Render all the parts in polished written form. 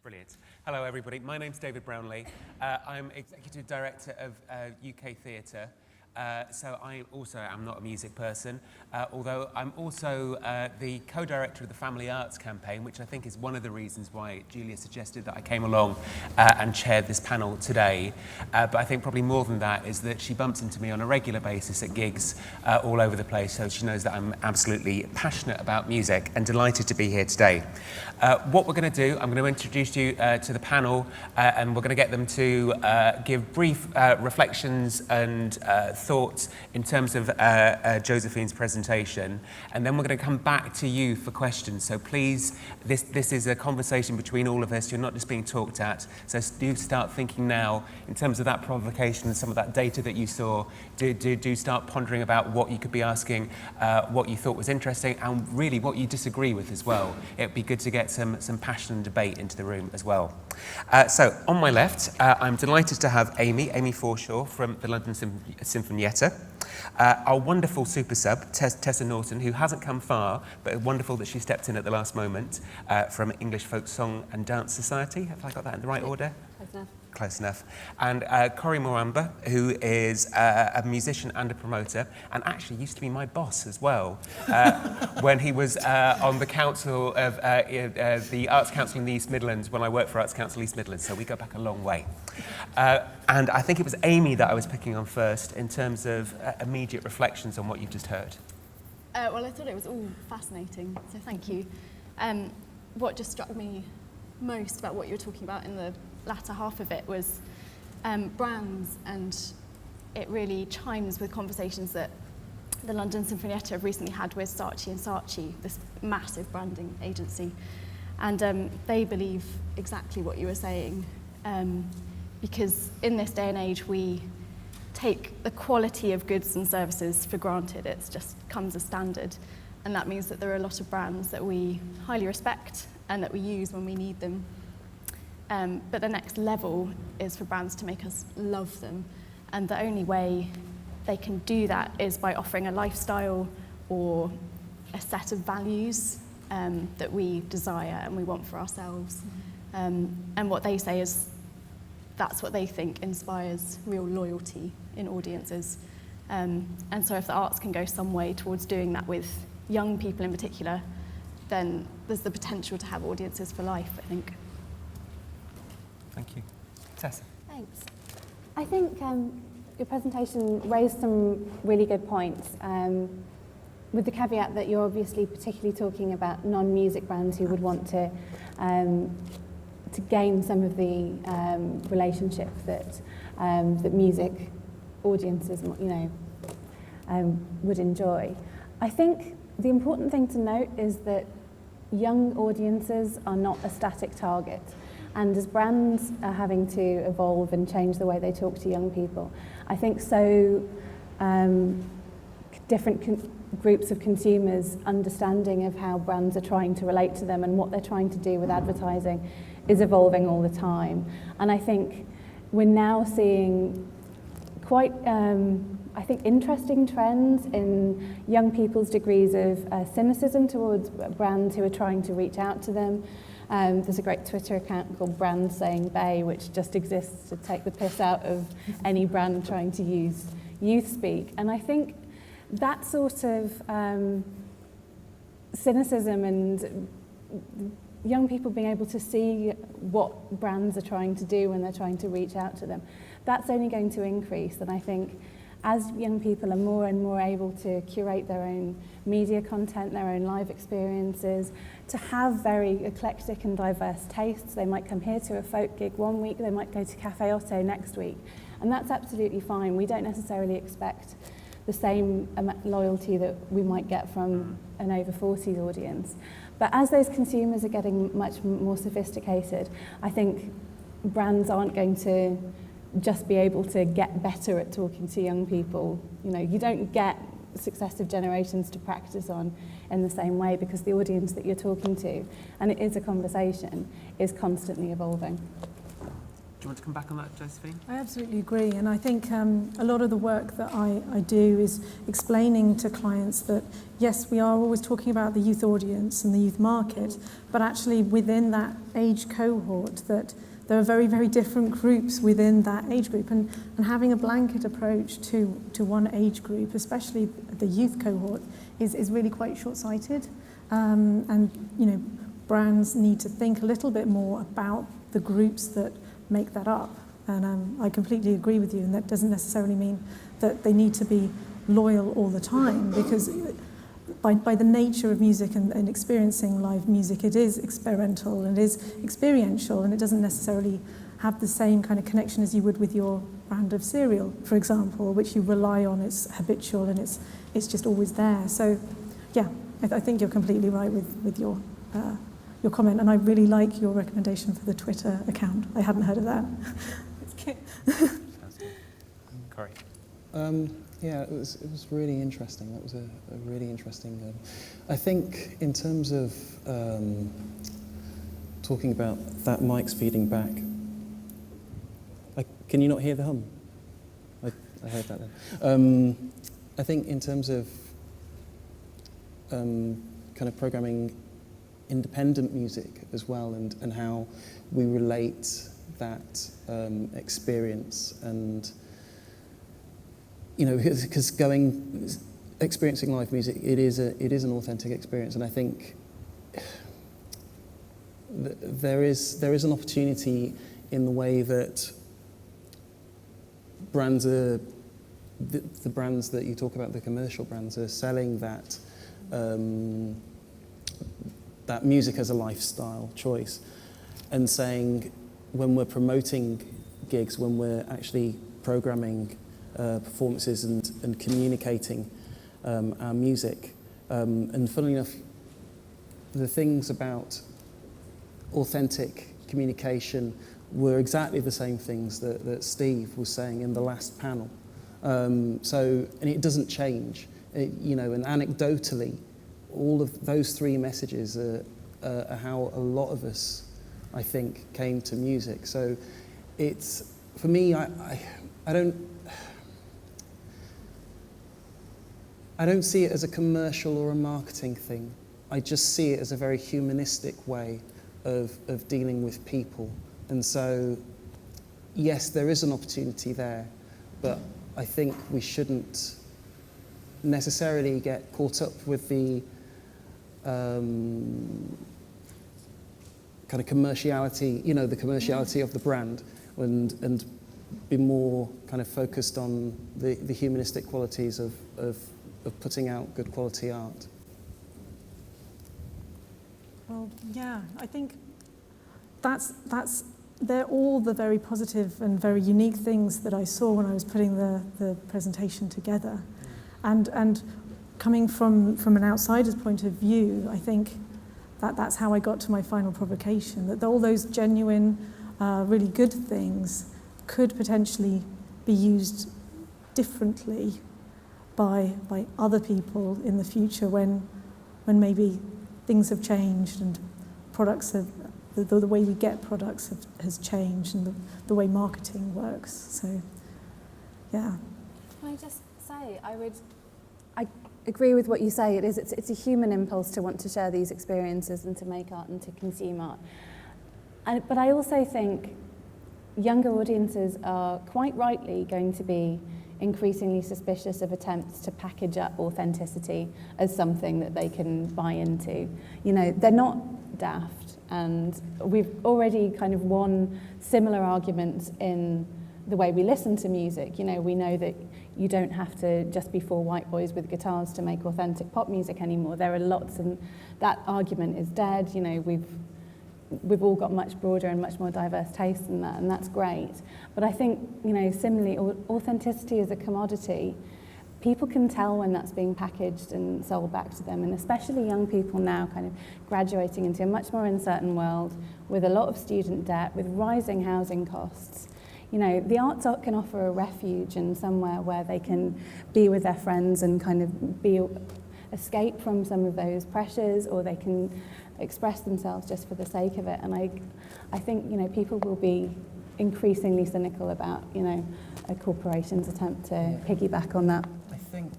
Brilliant. Hello, everybody. My name's David Brownlee. I'm Executive Director of UK Theatre. So I also am not a music person, although I'm also the co-director of the Family Arts campaign, which I think is one of the reasons why Julia suggested that I came along and chaired this panel today. But I think probably more than that is that she bumps into me on a regular basis at gigs all over the place, so she knows that I'm absolutely passionate about music and delighted to be here today. What we're going to do, I'm going to introduce you to the panel, and we're going to get them to give brief reflections and thoughts in terms of Josephine's presentation, and then we're going to come back to you for questions. So please, this is a conversation between all of us. You're not just being talked at, so do start thinking now in terms of that provocation and some of that data that you saw. Do start pondering about what you could be asking, what you thought was interesting, and really what you disagree with as well. It'd be good to get some passion and debate into the room as well. So on my left, I'm delighted to have Amy Forshaw from the London Sinfonietta, our wonderful super sub, Tessa Norton, who hasn't come far, but wonderful that she stepped in at the last moment, from English Folk Song and Dance Society. Have I got that in the right order? Close enough. Close enough. And Corey Mwamba, who is a musician and a promoter, and actually used to be my boss as well, when he was on the council of the Arts Council in the East Midlands, when I worked for Arts Council East Midlands, so we go back a long way. And I think it was Amy that I was picking on first in terms of immediate reflections on what you've just heard. Well, I thought it was all fascinating, so thank you. What just struck me most about what you were talking about in the latter half of it was brands, and it really chimes with conversations that the London Sinfonietta have recently had with Saatchi & Saatchi, this massive branding agency, and they believe exactly what you were saying, because in this day and age we take the quality of goods and services for granted. It just comes as standard, and that means that there are a lot of brands that we highly respect and that we use when we need them. But the next level is for brands to make us love them, and the only way they can do that is by offering a lifestyle or a set of values that we desire and we want for ourselves. And what they say is that's what they think inspires real loyalty in audiences. And so if the arts can go some way towards doing that with young people in particular, then there's the potential to have audiences for life, I think. Thank you. Tessa. Thanks. I think your presentation raised some really good points, with the caveat that you're obviously particularly talking about non-music brands who would want to gain some of the relationship that that music audiences, would enjoy. I think the important thing to note is that young audiences are not a static target. And as brands are having to evolve and change the way they talk to young people, I think different groups of consumers' understanding of how brands are trying to relate to them and what they're trying to do with advertising is evolving all the time. And I think we're now seeing quite, interesting trends in young people's degrees of cynicism towards brands who are trying to reach out to them. There's a great Twitter account called Brand Saying Bay, which just exists to take the piss out of any brand trying to use youth speak. And I think that sort of cynicism and young people being able to see what brands are trying to do when they're trying to reach out to them, that's only going to increase. And I think as young people are more and more able to curate their own media content, their own live experiences, to have very eclectic and diverse tastes. They might come here to a folk gig one week, they might go to Cafe Otto next week, and that's absolutely fine. We don't necessarily expect the same loyalty that we might get from an over 40s audience. But as those consumers are getting much more sophisticated, I think brands aren't going to just be able to get better at talking to young people. You don't get successive generations to practice on in the same way, because the audience that you're talking to, and it is a conversation, is constantly evolving. Do you want to come back on that, Josephine? I absolutely agree, and I think a lot of the work that I do is explaining to clients that yes, we are always talking about the youth audience and the youth market, but actually within that age cohort that there are very, very different groups within that age group, and having a blanket approach to one age group, especially the youth cohort, is really quite short-sighted. And you know, brands need to think a little bit more about the groups that make that up. And I completely agree with you, and that doesn't necessarily mean that they need to be loyal all the time, because by the nature of music and experiencing live music, it is experimental and it is experiential, and it doesn't necessarily have the same kind of connection as you would with your brand of cereal, for example, which you rely on. It's habitual and it's just always there. So yeah, I think you're completely right with your comment, and I really like your recommendation for the Twitter account. I hadn't heard of that. Corey. Yeah, it was really interesting. That was a really interesting. I think in terms of talking about that mic's feeding back. Can you not hear the hum? I heard that then. I think in terms of kind of programming independent music as well, and how we relate that experience, and you know, because experiencing live music, it is an authentic experience, and I think there is an opportunity in the way that brands are, the brands that you talk about, the commercial brands, are selling that that music as a lifestyle choice, and saying when we're promoting gigs, when we're actually programming performances and communicating our music, and funnily enough, the things about authentic communication were exactly the same things that Steve was saying in the last panel. And it doesn't change. You know, and anecdotally, all of those three messages are how a lot of us, I think, came to music. So it's, for me, I don't see it as a commercial or a marketing thing. I just see it as a very humanistic way of dealing with people. And so, yes, there is an opportunity there, but I think we shouldn't necessarily get caught up with the kind of commerciality, you know, the commerciality of the brand, and be more kind of focused on the humanistic qualities of putting out good quality art. Well, yeah, I think they're all the very positive and very unique things that I saw when I was putting the presentation together. And coming from an outsider's point of view, I think that's how I got to my final provocation, that all those genuine, really good things could potentially be used differently by other people in the future when maybe things have changed and products have, the way we get products has changed, and the way marketing works. So, yeah. Can I just say, I agree with what you say. It's a human impulse to want to share these experiences and to make art and to consume art. But I also think younger audiences are quite rightly going to be increasingly suspicious of attempts to package up authenticity as something that they can buy into. You know, they're not daft, and we've already kind of won similar arguments in the way we listen to music. You know, we know that you don't have to just be four white boys with guitars to make authentic pop music anymore. There are lots, and that argument is dead. You know, we've all got much broader and much more diverse tastes than that, and that's great. But I think, you know, similarly, authenticity is a commodity. People can tell when that's being packaged and sold back to them, and especially young people now kind of graduating into a much more uncertain world with a lot of student debt, with rising housing costs. You know, the arts can offer a refuge and somewhere where they can be with their friends and kind of escape from some of those pressures, or they can express themselves just for the sake of it. And I think, you know, people will be increasingly cynical about, you know, a corporation's attempt to piggyback on that. I think,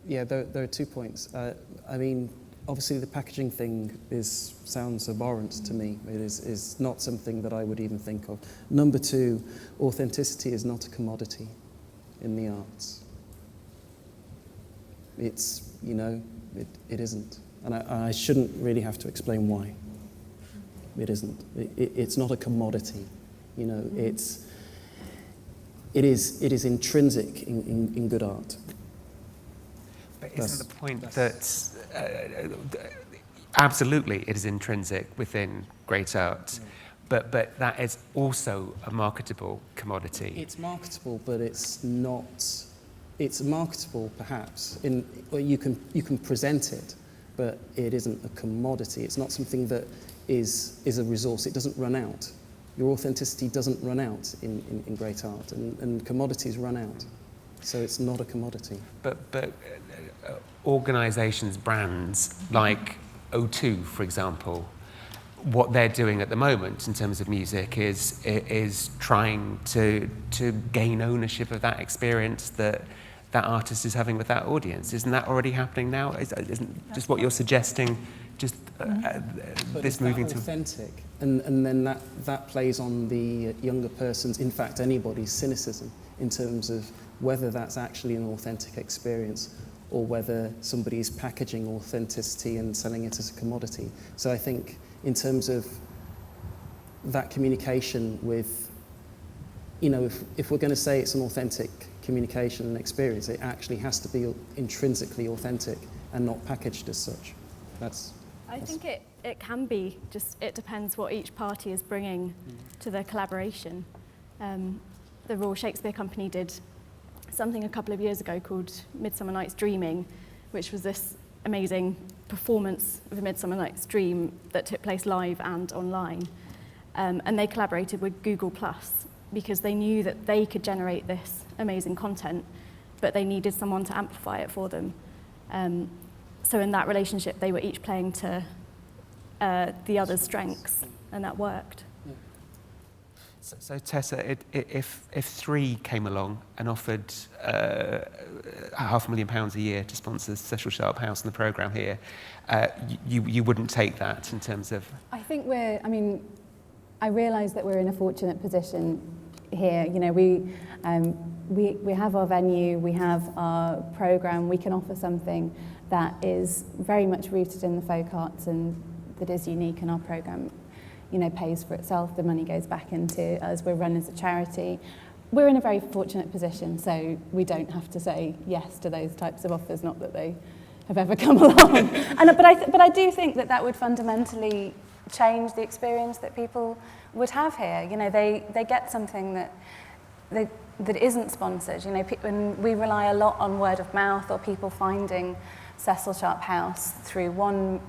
yeah, there are 2 points. I mean, obviously the packaging thing sounds abhorrent to me. It is not something that I would even think of. Number 2, authenticity is not a commodity in the arts. It's, you know, it isn't. And I shouldn't really have to explain why. It isn't. It's not a commodity. You know, it is intrinsic in good art. But isn't the point that absolutely it is intrinsic within great art, but that is also a marketable commodity? It's marketable, but it's not. It's marketable, perhaps. You can present it, but it isn't a commodity. It's not something that is a resource. It doesn't run out. Your authenticity doesn't run out in great art, and commodities run out. So it's not a commodity. But organisations, brands like O2, for example, what they're doing at the moment in terms of music is trying to gain ownership of that experience that artist is having with that audience. Isn't that already happening now? Isn't just what you're suggesting, just this moving to authentic, and then that plays on the younger person's, in fact anybody's, cynicism in terms of whether that's actually an authentic experience or whether somebody's packaging authenticity and selling it as a commodity. So I think in terms of that communication with, you know, if we're going to say it's an authentic communication and experience, it actually has to be intrinsically authentic and not packaged as such. I think it can be, just it depends what each party is bringing to the collaboration. The Royal Shakespeare Company did something a couple of years ago called Midsummer Night's Dreaming, which was this amazing performance of A Midsummer Night's Dream that took place live and online. And they collaborated with Google Plus because they knew that they could generate this amazing content, but they needed someone to amplify it for them. So in that relationship, they were each playing to the other's strengths, and that worked. So Tessa, if 3 came along and offered £500,000 a year to sponsor Cecil Sharp House and the programme here, you wouldn't take that in terms of... I think I realise that we're in a fortunate position here. You know, we have our venue, we have our programme, we can offer something that is very much rooted in the folk arts and that is unique, in our programme, you know, pays for itself. The money goes back into us. We're run as a charity. We're in a very fortunate position, so we don't have to say yes to those types of offers, not that they have ever come along. But I do think that would fundamentally change the experience that people would have here. You know, they get something that isn't sponsored. You know, when we rely a lot on word of mouth or people finding Cecil Sharp House through one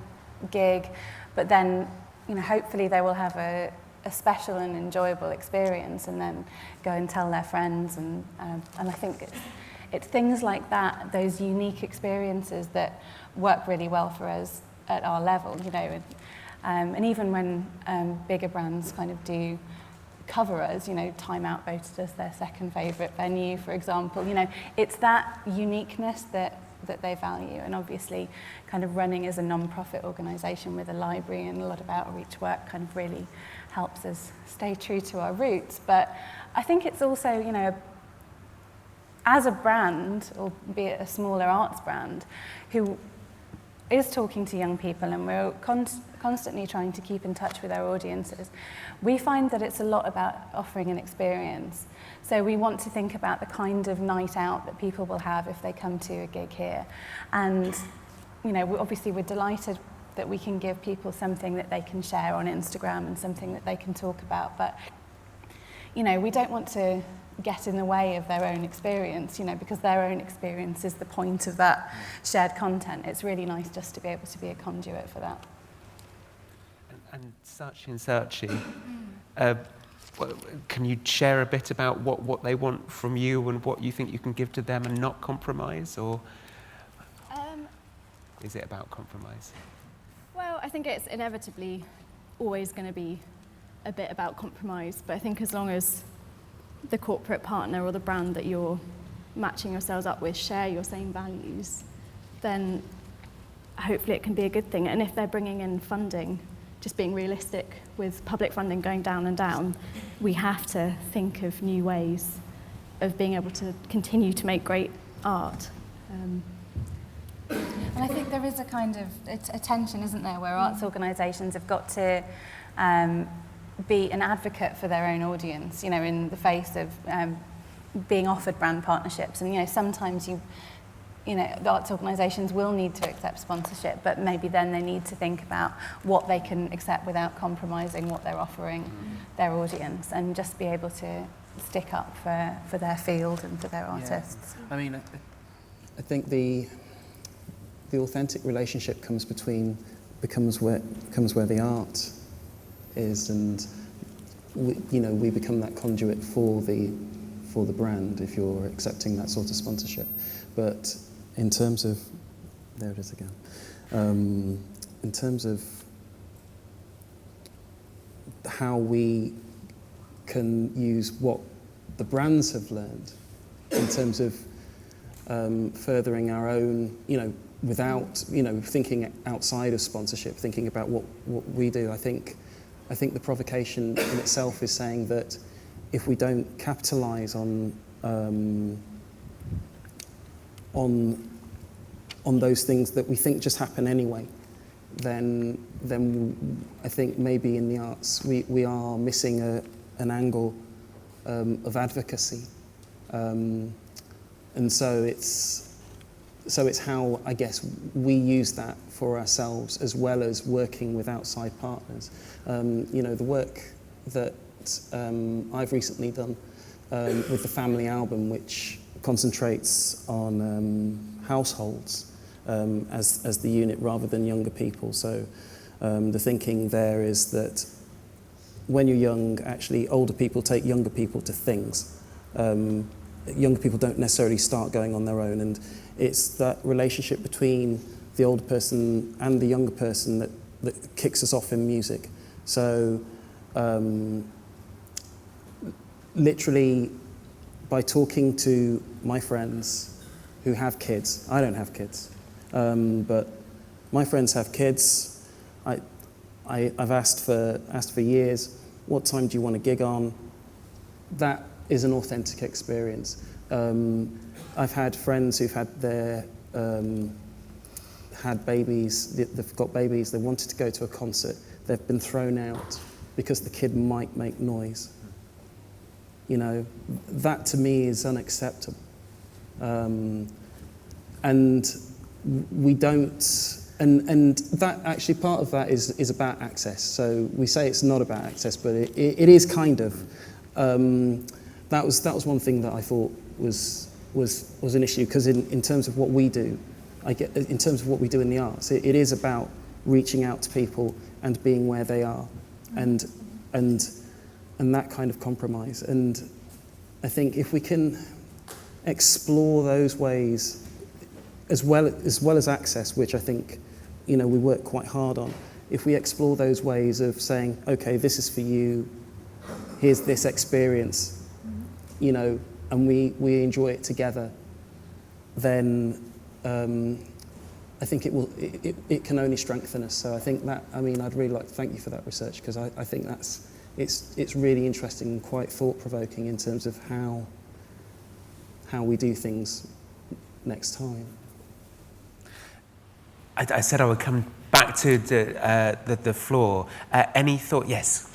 gig, but then, you know, hopefully they will have a special and enjoyable experience and then go and tell their friends. And I think it's things like that, those unique experiences that work really well for us at our level, you know. And even when bigger brands kind of do cover us, you know, Time Out voted us their second favourite venue, for example. You know, it's that uniqueness that they value, and obviously kind of running as a non-profit organisation with a library and a lot of outreach work kind of really helps us stay true to our roots. But I think it's also, you know, as a brand, or be it a smaller arts brand, who is talking to young people, and we're constantly trying to keep in touch with our audiences, we find that it's a lot about offering an experience. So we want to think about the kind of night out that people will have if they come to a gig here. And, you know, we're delighted that we can give people something that they can share on Instagram and something that they can talk about. But, you know, we don't want to get in the way of their own experience, you know, because their own experience is the point of that shared content. It's really nice just to be able to be a conduit for that. And Saatchi, can you share a bit about what they want from you and what you think you can give to them and not compromise, or is it about compromise? Well, I think it's inevitably always going to be a bit about compromise, but I think as long as the corporate partner or the brand that you're matching yourselves up with share your same values, then hopefully it can be a good thing. And if they're bringing in funding, just being realistic with public funding going down and down, we have to think of new ways of being able to continue to make great art. And I think there is a kind of a tension, isn't there, where arts organisations have got to be an advocate for their own audience, you know, in the face of being offered brand partnerships. And, you know, sometimes you know, the arts organisations will need to accept sponsorship, but maybe then they need to think about what they can accept without compromising what they're offering their audience, and just be able to stick up for their field and for their artists. I mean, I think the authentic relationship becomes where the art is, and we become that conduit for the brand if you're accepting that sort of sponsorship. But in terms of, there it is again, in terms of how we can use what the brands have learned in terms of furthering our own, without, thinking outside of sponsorship, thinking about what we do. I think the provocation in itself is saying that if we don't capitalise on those things that we think just happen anyway, then I think maybe in the arts we are missing an angle of advocacy, and so it's how, I guess, we use that for ourselves as well as working with outside partners. The work that I've recently done with the family album, which concentrates on households as the unit rather than younger people. So the thinking there is that when you're young, actually older people take younger people to things. Younger people don't necessarily start going on their own, and it's that relationship between the older person and the younger person that kicks us off in music. So literally by talking to my friends who have kids, I don't have kids, but my friends have kids. I've asked for years, what time do you want to gig on? That is an authentic experience. I've had friends who've had had babies, they've got babies, they wanted to go to a concert, they've been thrown out because the kid might make noise. That to me is unacceptable. And we don't, and that actually part of that is about access. So we say it's not about access, but it is kind of. That was one thing that I thought was an issue, because in terms of what we do, in terms of what we do in the arts, it is about reaching out to people and being where they are, and that kind of compromise. And I think if we can explore those ways, as well as access, which I think we work quite hard on, if we explore those ways of saying, okay, this is for you, here's this experience, and we enjoy it together, then I think it can only strengthen us. So I think that, I'd really like to thank you for that research, because I think it's really interesting and quite thought-provoking in terms of how we do things next time. I said I would come back to the floor. Any thought? Yes.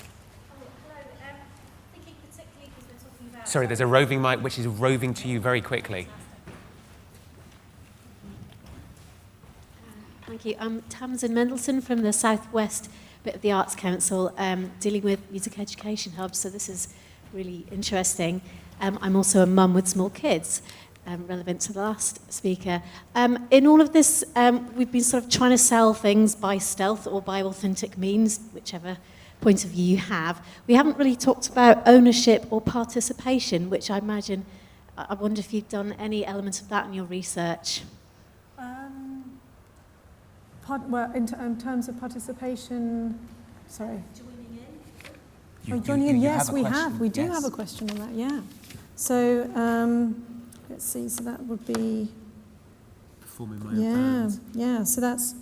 Sorry, there's a roving mic which is roving to you very quickly. Thank you. I'm Tamsin Mendelsohn from the Southwest bit of the Arts Council, dealing with music education hubs, so this is really interesting. I'm also a mum with small kids, relevant to the last speaker. In all of this, we've been sort of trying to sell things by stealth or by authentic means, whichever point of view you have. We haven't really talked about ownership or participation, which I imagine, I wonder if you've done any element of that in your research. In terms of participation, sorry. joining in, yes, have a we question? have. We do Yes. have a question on that, yeah. So, let's see, so that would be, Performing my own band. yeah, so that's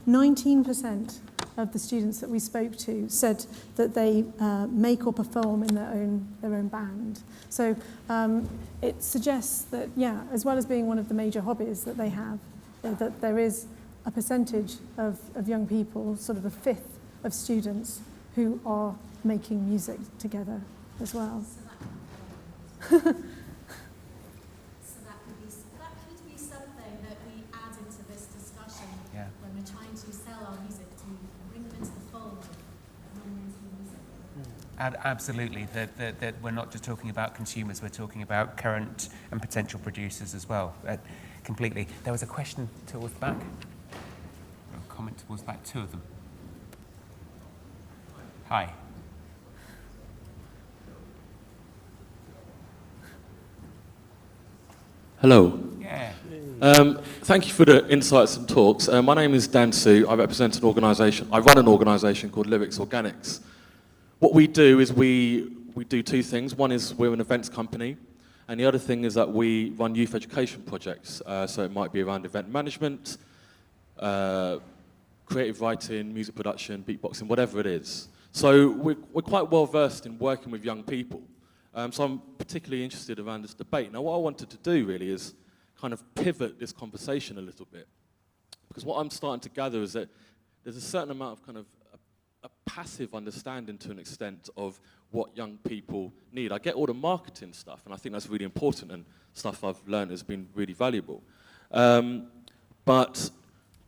19% of the students that we spoke to said that they make or perform in their own band. So it suggests that, yeah, as well as being one of the major hobbies that they have, that there is a percentage of young people, sort of a fifth of students, who are making music together as well. So that could be something that we add into this discussion when we're trying to sell our music, to bring them into the fold of non-mainstream music. Absolutely. That we're not just talking about consumers, we're talking about current and potential producers as well. Completely. There was a question towards the back. A comment towards the back. Two of them. Hi. Hello. Yeah. Thank you for the insights and talks. My name is Dan Su. I represent an organisation. I run an organisation called Lyrics Organics. What we do is we do two things. One is we're an events company, and the other thing is that we run youth education projects. So it might be around event management, creative writing, music production, beatboxing, whatever it is. So we're quite well versed in working with young people. So I'm particularly interested around this debate. Now, what I wanted to do really is kind of pivot this conversation a little bit, because what I'm starting to gather is that there's a certain amount of kind of a passive understanding to an extent of what young people need. I get all the marketing stuff, and I think that's really important, and stuff I've learned has been really valuable. But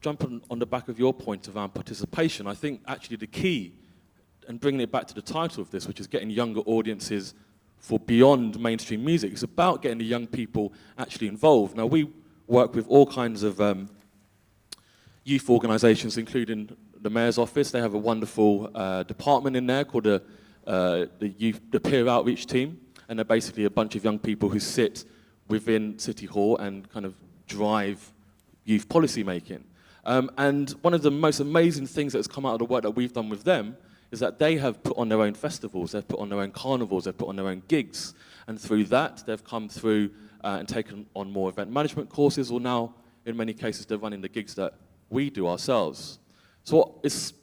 jumping on the back of your point around participation, I think actually the key, and bringing it back to the title of this, which is getting younger audiences for beyond mainstream music, it's about getting the young people actually involved. Now, we work with all kinds of youth organisations, including the Mayor's Office. They have a wonderful department in there called the Peer Outreach Team, and they're basically a bunch of young people who sit within City Hall and kind of drive youth policy making. And one of the most amazing things that's come out of the work that we've done with them is that they have put on their own festivals, they've put on their own carnivals, they've put on their own gigs, and through that they've come through and taken on more event management courses, or now in many cases they're running the gigs that we do ourselves. So it's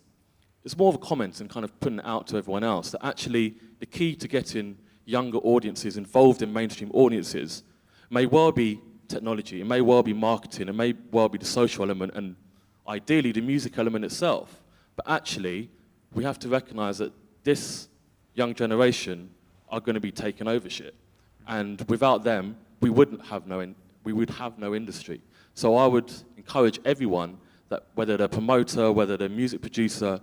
more of a comment and kind of putting it out to everyone else that actually the key to getting younger audiences involved in mainstream audiences may well be technology, it may well be marketing, it may well be the social element, and ideally the music element itself. But actually, we have to recognise that this young generation are going to be taking over shit, and without them, we would have no industry. So I would encourage everyone that whether they're a promoter, whether they're a music producer,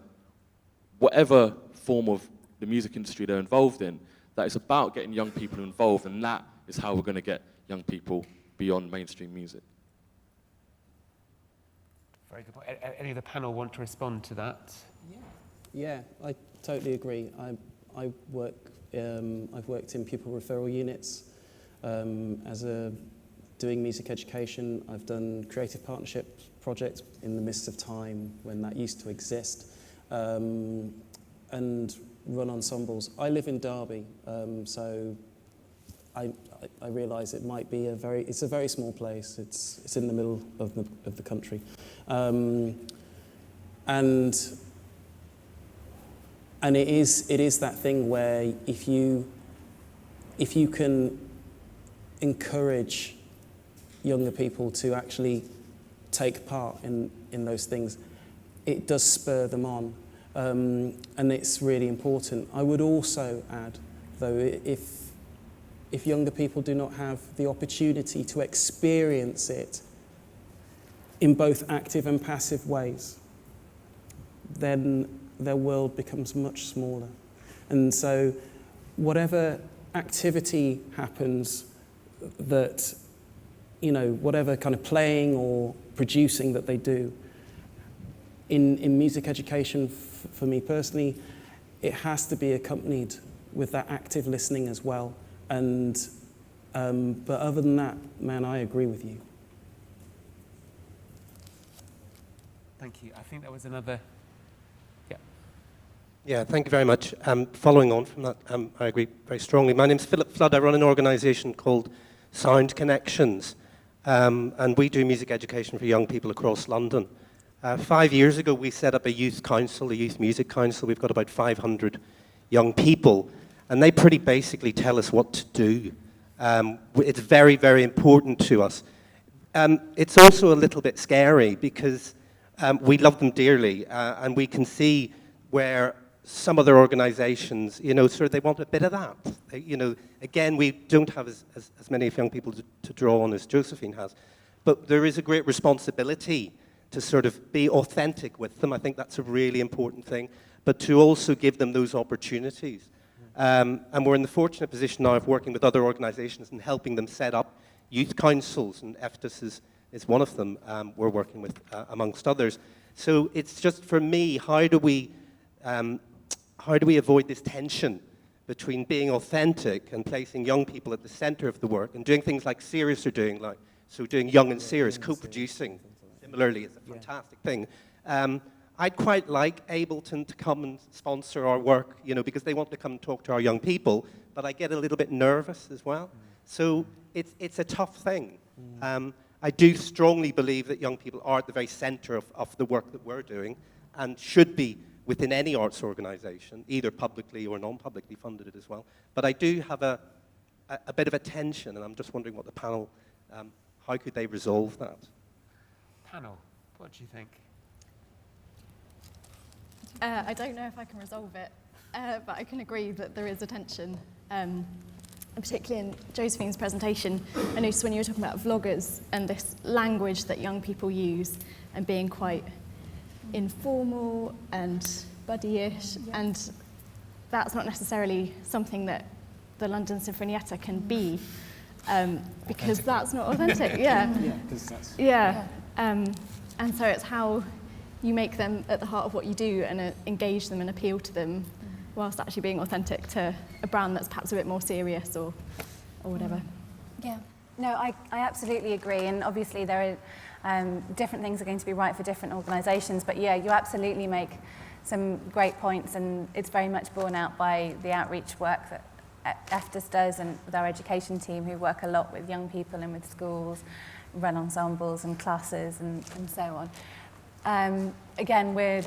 whatever form of the music industry they're involved in, that it's about getting young people involved, and that is how we're going to get young people beyond mainstream music. Very good point. Any of the panel want to respond to that? Yeah, I totally agree. I've worked in pupil referral units doing music education. I've done creative partnership projects in the midst of time when that used to exist, and run ensembles. I live in Derby, so I realise it might be it's a very small place. It's in the middle of the country, and it is that thing where if you can encourage younger people to actually take part in those things, it does spur them on, and it's really important. I would also add, though, if younger people do not have the opportunity to experience it in both active and passive ways, then their world becomes much smaller. And so whatever activity happens that, whatever kind of playing or producing that they do, in music education, for me personally, it has to be accompanied with that active listening as well. And but other than that, man, I agree with you. Thank you. I think there was another. Yeah. Yeah, thank you very much. Following on from that, I agree very strongly. My name's Philip Flood. I run an organisation called Sound Connections, and we do music education for young people across London. 5 years ago, we set up a youth council, a youth music council. We've got about 500 young people, and they pretty basically tell us what to do. It's very, very important to us. It's also a little bit scary because we love them dearly, and we can see where some other organisations, sort of they want a bit of that. Again, we don't have as many young people to draw on as Josephine has, but there is a great responsibility to sort of be authentic with them. I think that's a really important thing, but to also give them those opportunities. And we're in the fortunate position now of working with other organisations and helping them set up youth councils, and EFDSS is one of them we're working with, amongst others. So it's just, for me, how do we avoid this tension between being authentic and placing young people at the centre of the work and doing things like Sirius are doing, doing Young and Sirius, co-producing, similarly, is a fantastic thing. I'd quite like Ableton to come and sponsor our work, because they want to come and talk to our young people, but I get a little bit nervous as well. So it's a tough thing. I do strongly believe that young people are at the very centre of the work that we're doing and should be within any arts organisation, either publicly or non-publicly funded as well. But I do have a bit of a tension, and I'm just wondering what the panel, how could they resolve that? Panel, what do you think? I don't know if I can resolve it, but I can agree that there is a tension. And particularly in Josephine's presentation, I noticed when you were talking about vloggers and this language that young people use and being quite informal and buddy-ish, and that's not necessarily something that the London Sinfonietta can be, because that's not authentic. And so it's how you make them at the heart of what you do and engage them and appeal to them whilst actually being authentic to a brand that's perhaps a bit more serious or whatever. Yeah, no, I absolutely agree, and obviously there are different things are going to be right for different organisations, but yeah, you absolutely make some great points, and it's very much borne out by the outreach work that EFDSS does and with our education team, who work a lot with young people and with schools, run ensembles and classes and so on. Again, we're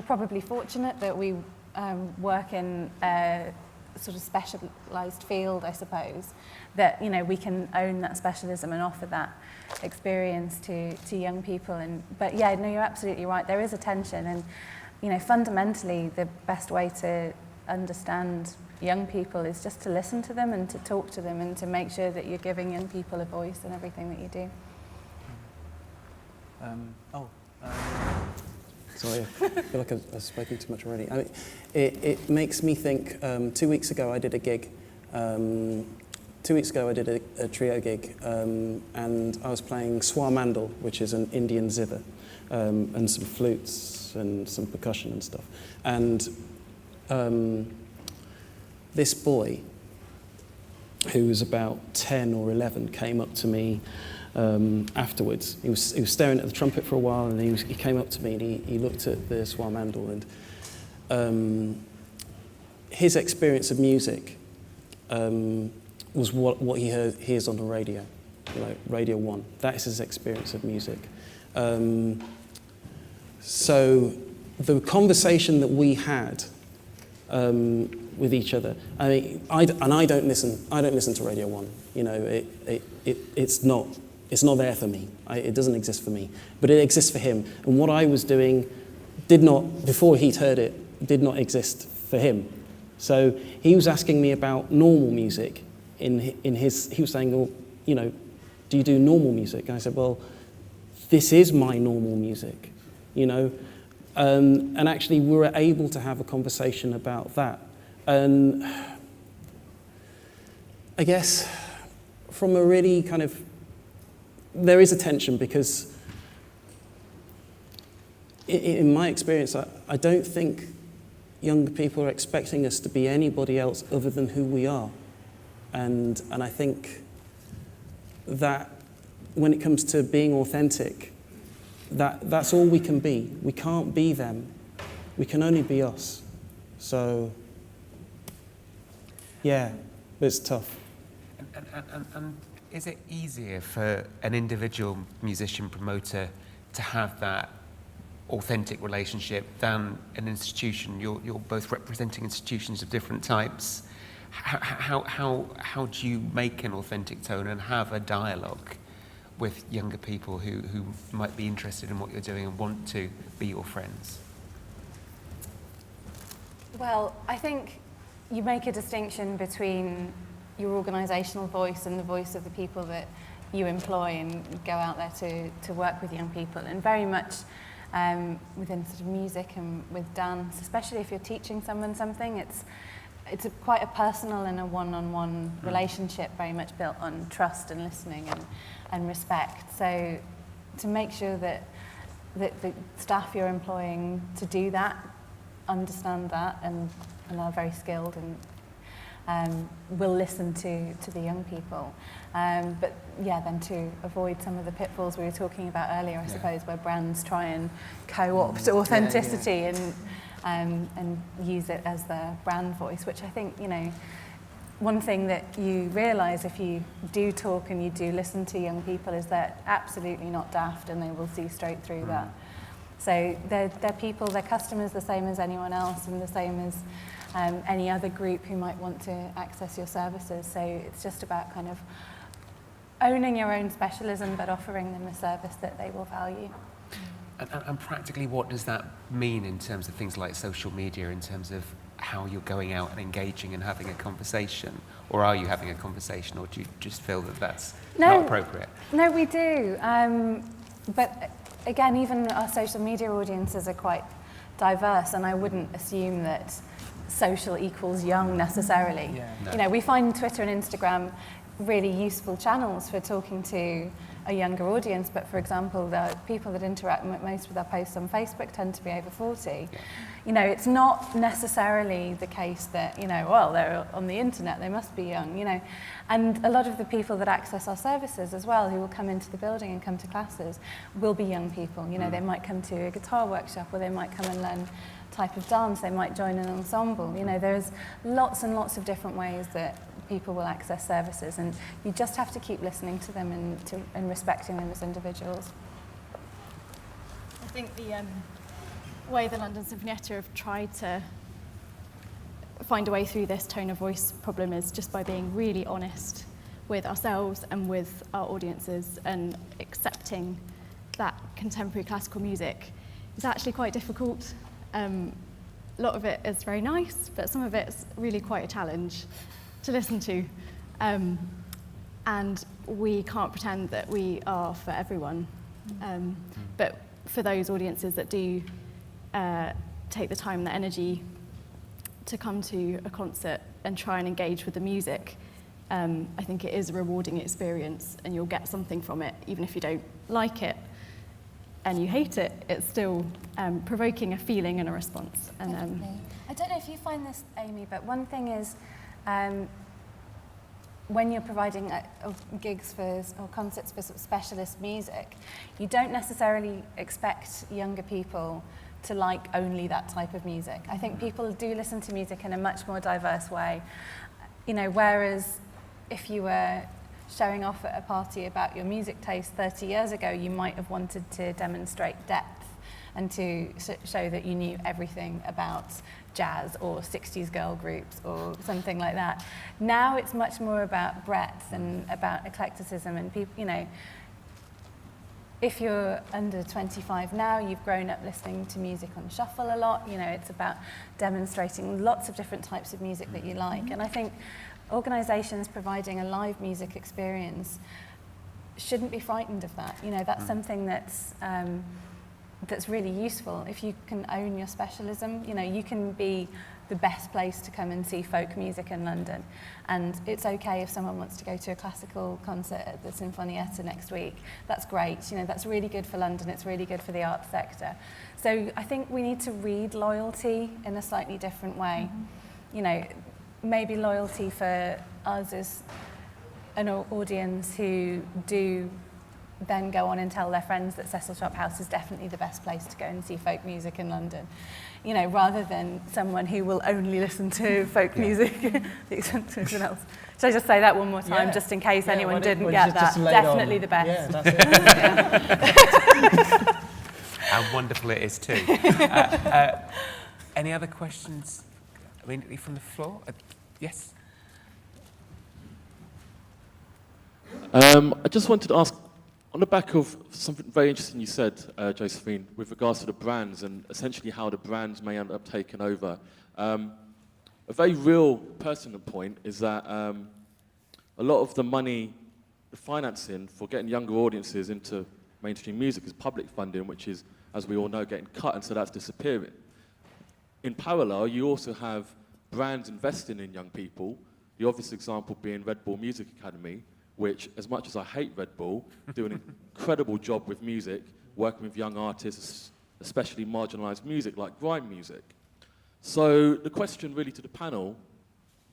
probably fortunate that we work in a sort of specialised field, I suppose, that we can own that specialism and offer that experience to young people. But yeah, no, you're absolutely right. There is a tension, and fundamentally, the best way to understand young people is just to listen to them and to talk to them and to make sure that you're giving young people a voice in everything that you do. Sorry, I feel like I've spoken too much already. I mean, it makes me think, 2 weeks ago I did a gig. 2 weeks ago I did a trio gig, and I was playing swar-mandal, which is an Indian zither, and some flutes and some percussion and stuff. And this boy, who was about 10 or 11, came up to me afterwards. He was staring at the trumpet for a while, and he came up to me and he looked at the swar-mandal, and his experience of music was what he hears on the radio, Radio 1. That is his experience of music. So the conversation that we had with each other, I mean, I don't listen to Radio 1. It's not there for me. It doesn't exist for me, but it exists for him. And what I was doing before he'd heard it, did not exist for him. So he was asking me about normal music. He was saying, well, do you do normal music? And I said, well, this is my normal music, And actually we were able to have a conversation about that. And I guess from a really kind of, there is a tension because in my experience, I don't think younger people are expecting us to be anybody else other than who we are. And I think that when it comes to being authentic, that's all we can be. We can't be them. We can only be us. So, yeah, it's tough. And is it easier for an individual musician promoter to have that authentic relationship than an institution? You're both representing institutions of different types. How do you make an authentic tone and have a dialogue with younger people who might be interested in what you're doing and want to be your friends? Well, I think you make a distinction between your organisational voice and the voice of the people that you employ and go out there to work with young people. And very much within sort of music and with dance, especially if you're teaching someone something, it's quite a personal and a one-on-one relationship, very much built on trust and listening and respect. So to make sure that the staff you're employing to do that understand that and are very skilled and will listen to the young people. But yeah, then to avoid some of the pitfalls we were talking about earlier, I suppose, where brands try and co-opt authenticity and use it as their brand voice, which I think, you know, one thing that you realise if you do talk and you do listen to young people is they're absolutely not daft and they will see straight through that. So they're people, they're customers the same as anyone else and the same as any other group who might want to access your services. So it's just about kind of owning your own specialism but offering them a service that they will value. And practically, what does that mean in terms of things like social media, in terms of how you're going out and engaging and having a conversation? Or are you having a conversation, or do you just feel that that's not appropriate? No, we do. But again, even our social media audiences are quite diverse, and I wouldn't assume that social equals young necessarily. You know, we find Twitter and Instagram really useful channels for talking to a younger audience, but for example, the people that interact most with our posts on Facebook tend to be over 40. You know, it's not necessarily the case that, you know, well, they're on the internet, they must be young, you know. And a lot of the people that access our services as well, who will come into the building and come to classes, will be young people. You know, they might come to a guitar workshop, or they might come and learn type of dance, they might join an ensemble. You know, there's lots and lots of different ways that people will access services, and you just have to keep listening to them and respecting them as individuals. I think the way the London Sinfonietta have tried to find a way through this tone of voice problem is just by being really honest with ourselves and with our audiences, and accepting that contemporary classical music is actually quite difficult. A lot of it is very nice, but some of it's really quite a challenge to listen to. And we can't pretend that we are for everyone. But for those audiences that do take the time and the energy to come to a concert and try and engage with the music, I think it is a rewarding experience, and you'll get something from it, even if you don't like it and you hate it. It's still provoking a feeling and a response. And I don't know if you find this, Amy, but one thing is, when you're providing gigs for or concerts for sort of specialist music, you don't necessarily expect younger people to like only that type of music. I think people do listen to music in a much more diverse way. You know, whereas if you were showing off at a party about your music taste 30 years ago, you might have wanted to demonstrate depth and to show that you knew everything about jazz or 60s girl groups or something like that. Now it's much more about breadth and about eclecticism, and people, you know, if you're under 25 now, you've grown up listening to music on shuffle a lot. You know, it's about demonstrating lots of different types of music that you like. And I think organisations providing a live music experience shouldn't be frightened of that. You know, that's something that's really useful. If you can own your specialism, you know, you can be the best place to come and see folk music in London. And it's okay if someone wants to go to a classical concert at the Sinfonietta next week. That's great. You know, that's really good for London. It's really good for the arts sector. So I think we need to read loyalty in a slightly different way. You know, maybe loyalty for us is an audience who do then go on and tell their friends that Cecil Sharp House is definitely the best place to go and see folk music in London. You know, rather than someone who will only listen to folk music at the expense of everyone else. Should I just say that one more time, just in case anyone didn't get that? Definitely the best. Yeah, that's it. How wonderful it is too. Any other questions immediately from the floor? Yes? I just wanted to ask, on the back of something very interesting you said, Josephine, with regards to the brands and essentially how the brands may end up taking over. A very real personal point is that a lot of the money, the financing for getting younger audiences into mainstream music is public funding, which is, as we all know, getting cut, and so that's disappearing. In parallel, you also have brands investing in young people, the obvious example being Red Bull Music Academy, which, as much as I hate Red Bull, do an incredible job with music, working with young artists, especially marginalised music like grime music. So the question really to the panel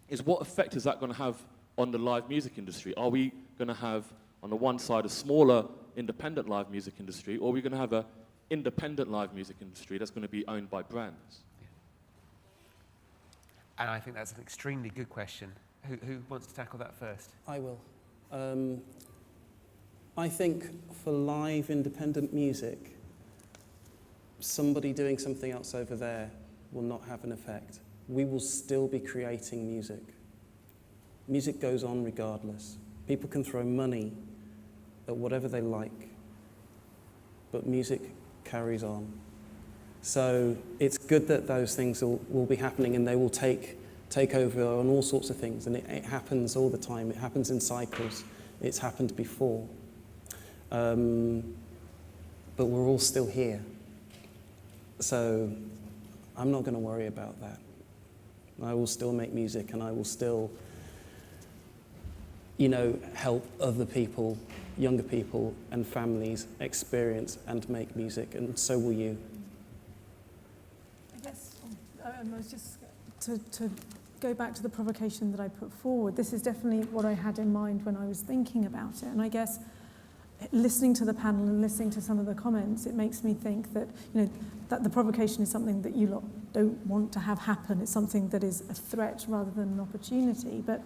is, what effect is that going to have on the live music industry? Are we going to have, on the one side, a smaller independent live music industry, or are we going to have an independent live music industry that's going to be owned by brands? And I think that's an extremely good question. Who wants to tackle that first? I will. I think for live independent music, somebody doing something else over there will not have an effect. We will still be creating music. Music goes on regardless. People can throw money at whatever they like, but music carries on. So it's good that those things will be happening, and they will take over on all sorts of things, and it happens all the time. It happens in cycles. It's happened before. But we're all still here. So I'm not going to worry about that. I will still make music, and I will still, help other people, younger people and families experience and make music, and so will you. I guess I was just to go back to the provocation that I put forward. This is definitely what I had in mind when I was thinking about it. And I guess listening to the panel and listening to some of the comments, it makes me think that, that the provocation is something that you lot don't want to have happen. It's something that is a threat rather than an opportunity. But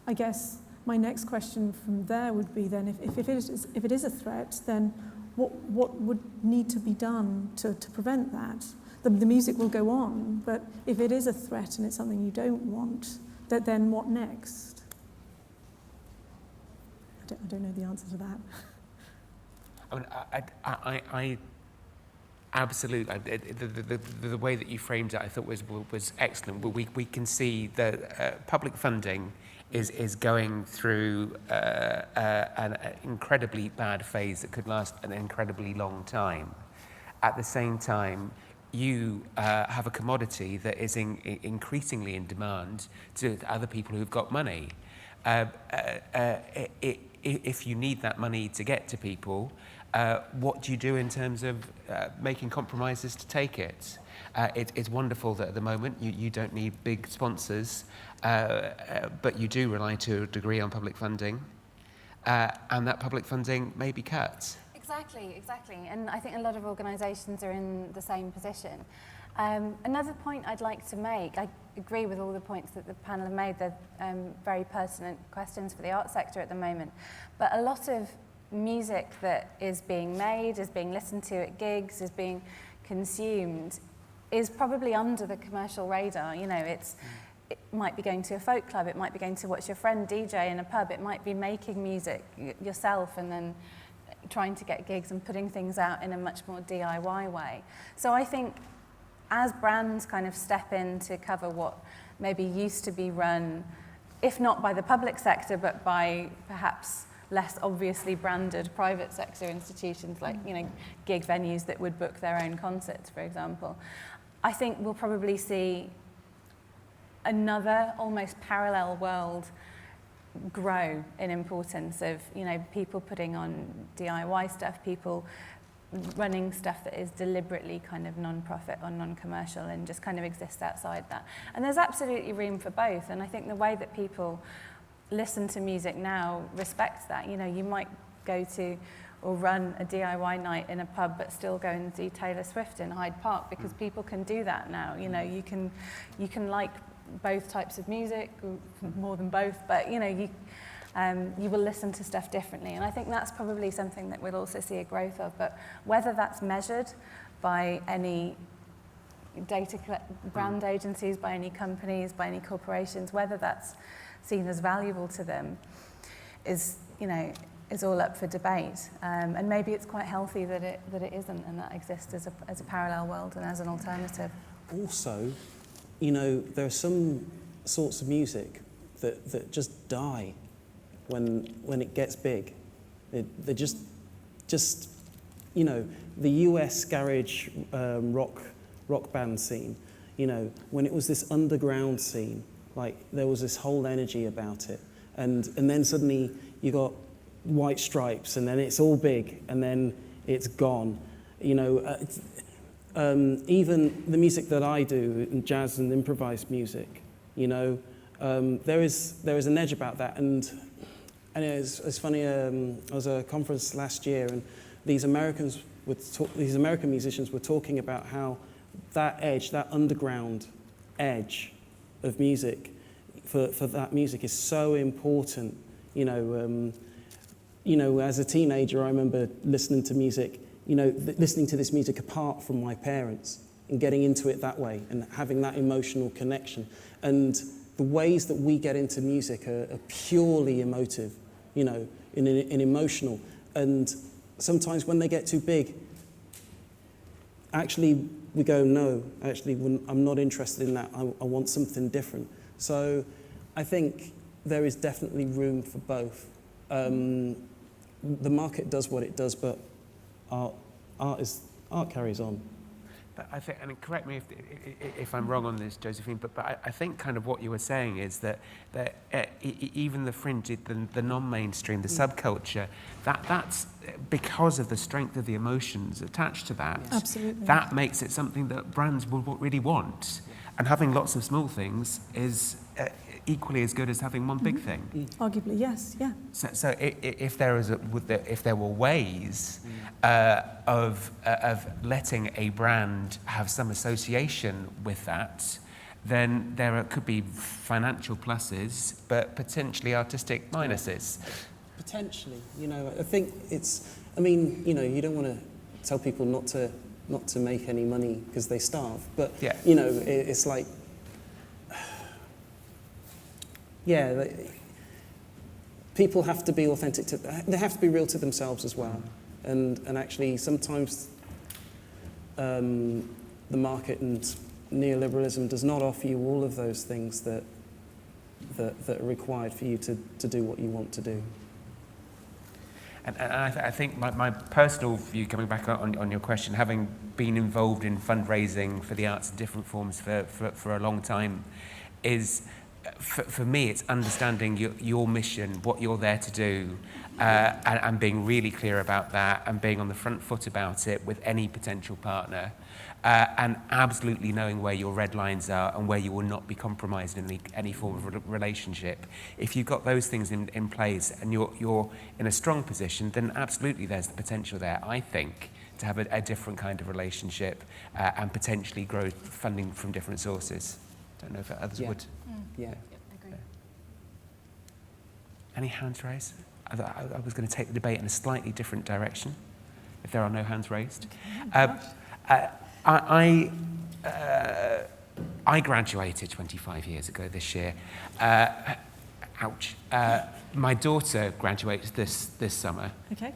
I guess my next question from there would be then, if it is a threat, then what would need to be done to prevent that? The music will go on, but if it is a threat and it's something you don't want, then what next? I don't know the answer to that. I mean, I absolutely, the way that you framed it, I thought was excellent. We can see that public funding is going through an incredibly bad phase that could last an incredibly long time. At the same time, you have a commodity that is increasingly in demand to other people who've got money. If you need that money to get to people, what do you do in terms of making compromises to take it? It's wonderful that at the moment you don't need big sponsors, but you do rely to a degree on public funding, and that public funding may be cut. Exactly. And I think a lot of organisations are in the same position. Another point I'd like to make, I agree with all the points that the panel have made. They're very pertinent questions for the art sector at the moment. But a lot of music that is being made, is being listened to at gigs, is being consumed, is probably under the commercial radar. It might be going to a folk club, it might be going to watch your friend DJ in a pub, it might be making music yourself and then trying to get gigs and putting things out in a much more DIY way. So I think as brands kind of step in to cover what maybe used to be run, if not by the public sector, but by perhaps less obviously branded private sector institutions like, gig venues that would book their own concerts, for example, I think we'll probably see another almost parallel world grow in importance of, people putting on DIY stuff, people running stuff that is deliberately kind of non-profit or non-commercial and just kind of exists outside that. And there's absolutely room for both. And I think the way that people listen to music now respects that. You might go to or run a DIY night in a pub but still go and see Taylor Swift in Hyde Park, because people can do that now. You know, you can like both types of music, more than both, but you know, you will listen to stuff differently, and I think that's probably something that we'll also see a growth of. But whether that's measured by any brand agencies, by any companies, by any corporations, whether that's seen as valuable to them is, you know, is all up for debate. And maybe it's quite healthy that it isn't, and that exists as a parallel world and as an alternative. Also, you know, there are some sorts of music that just die when it gets big. They just, you know, the US garage rock band scene, you know, when it was this underground scene, like there was this whole energy about it, and then suddenly you got White Stripes, and then it's all big, and then it's gone. You know, even the music that I do, jazz and improvised music, you know, there is an edge about that. And it's funny. I was at a conference last year, and these American musicians were talking about how that edge, that underground edge of music, for that music is so important. You know, as a teenager, I remember listening to music, you know, listening to this music apart from my parents and getting into it that way and having that emotional connection. And the ways that we get into music are purely emotive, you know, in emotional. And sometimes when they get too big, actually we go, no, actually I'm not interested in that. I want something different. So I think there is definitely room for both. The market does what it does, but art carries on. But I think, and correct me if I'm wrong on this, Josephine, but I think kind of what you were saying is that even the fringe, the non-mainstream, the subculture, that's because of the strength of the emotions attached to that. Yes. Absolutely. That makes it something that brands will really want. And having lots of small things is equally as good as having one big thing. Arguably, yes, yeah. So if there were ways of letting a brand have some association with that, then there could be financial pluses, but potentially artistic minuses. Potentially, you know, I think I mean, you know, you don't want to tell people not to make any money because they starve, but yeah. You know, it's like, yeah, people have to be authentic they have to be real to themselves as well, and actually sometimes the market and neoliberalism does not offer you all of those things that are required for you to do what you want to do. And I think my personal view, coming back on your question, having been involved in fundraising for the arts in different forms for a long time, is, for me, it's understanding your mission, what you're there to do, and being really clear about that, and being on the front foot about it with any potential partner, and absolutely knowing where your red lines are and where you will not be compromised in any form of relationship. If you've got those things in place and you're in a strong position, then absolutely there's the potential there, I think, to have a different kind of relationship and potentially grow funding from different sources. Don't know if others would. Yeah. Agree. Any hands raised? I was going to take the debate in a slightly different direction, if there are no hands raised. I graduated 25 years ago this year. Ouch. My daughter graduates this summer. Okay.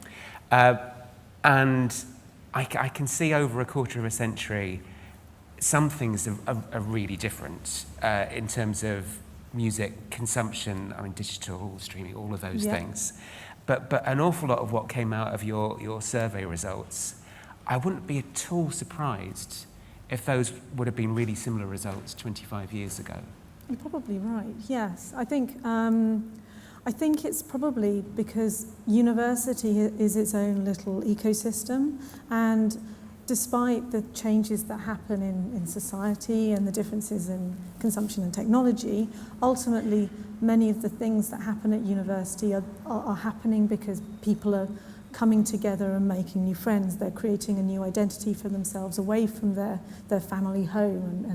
And I can see over a quarter of a century, some things are really different in terms of music consumption, I mean, digital, streaming, all of those things. But an awful lot of what came out of your survey results, I wouldn't be at all surprised if those would have been really similar results 25 years ago. You're probably right, yes. I think it's probably because university is its own little ecosystem, and despite the changes that happen in society and the differences in consumption and technology, ultimately many of the things that happen at university are happening because people are coming together and making new friends. They're creating a new identity for themselves away from their family home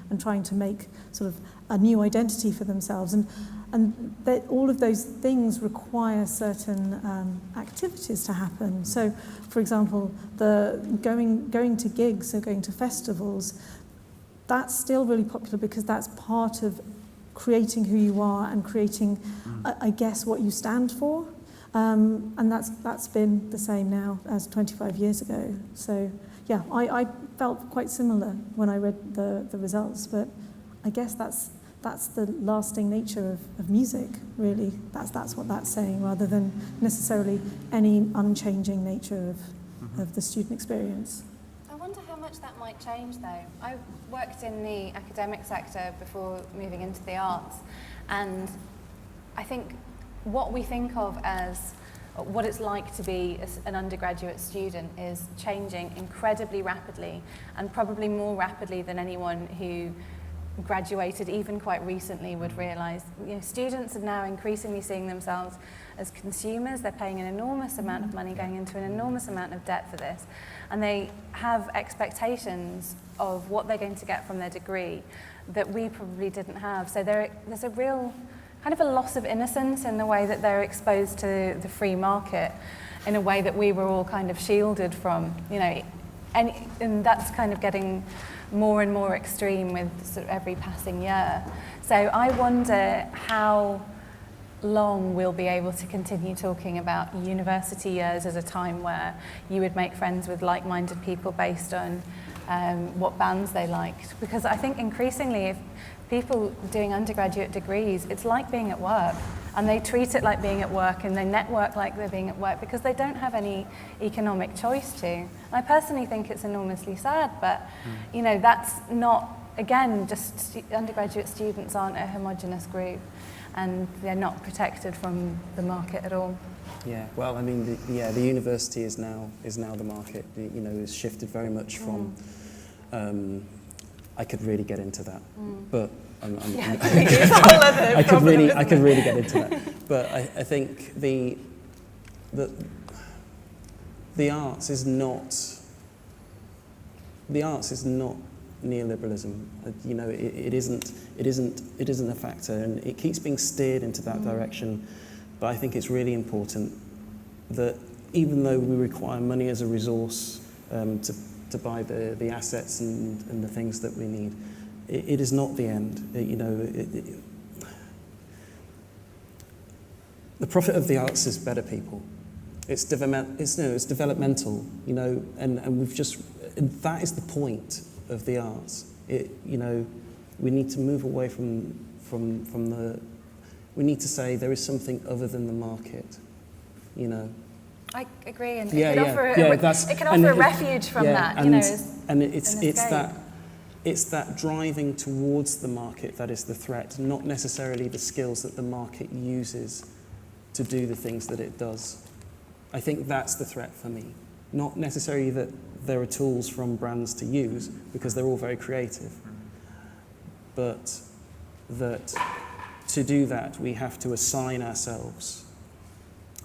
and trying to make sort of a new identity for themselves. And all of those things require certain activities to happen. So, for example, going to gigs or going to festivals, that's still really popular because that's part of creating who you are and creating, I guess, what you stand for. And that's been the same now as 25 years ago. So, yeah, I felt quite similar when I read the results, but I guess that's the lasting nature of music, really. That's what that's saying, rather than necessarily any unchanging nature of the student experience. I wonder how much that might change, though. I worked in the academic sector before moving into the arts, and I think what we think of as what it's like to be an undergraduate student is changing incredibly rapidly, and probably more rapidly than anyone who graduated even quite recently would realise. You know, students are now increasingly seeing themselves as consumers. They're paying an enormous amount of money, going into an enormous amount of debt for this, and they have expectations of what they're going to get from their degree that we probably didn't have. So there's a real kind of a loss of innocence in the way that they're exposed to the free market in a way that we were all kind of shielded from, you know, and that's kind of getting more and more extreme with sort of every passing year. So I wonder how long we'll be able to continue talking about university years as a time where you would make friends with like-minded people based on what bands they liked. Because I think increasingly, if people doing undergraduate degrees, it's like being at work, and they treat it like being at work, and they network like they're being at work because they don't have any economic choice to. And I personally think it's enormously sad, but you know, that's not, again, just undergraduate students aren't a homogenous group, and they're not protected from the market at all. Yeah, well, I mean, the university is now the market. You know, it's shifted very much from. I could really get into that, but I could really get into that. But I think the arts is not neoliberalism. You know, it isn't a factor, and it keeps being steered into that direction. But I think it's really important that even though we require money as a resource to buy the assets and the things that we need, it is not the end. You know, the profit of the arts is better people. It's developmental. You know, and that is the point of the arts. You know, we need to move away from the. We need to say there is something other than the market. You know. I agree, and it can offer a refuge from that. And, you know, and it's that driving towards the market that is the threat, not necessarily the skills that the market uses to do the things that it does. I think that's the threat for me. Not necessarily that there are tools from brands to use, because they're all very creative, but that to do that we have to assign ourselves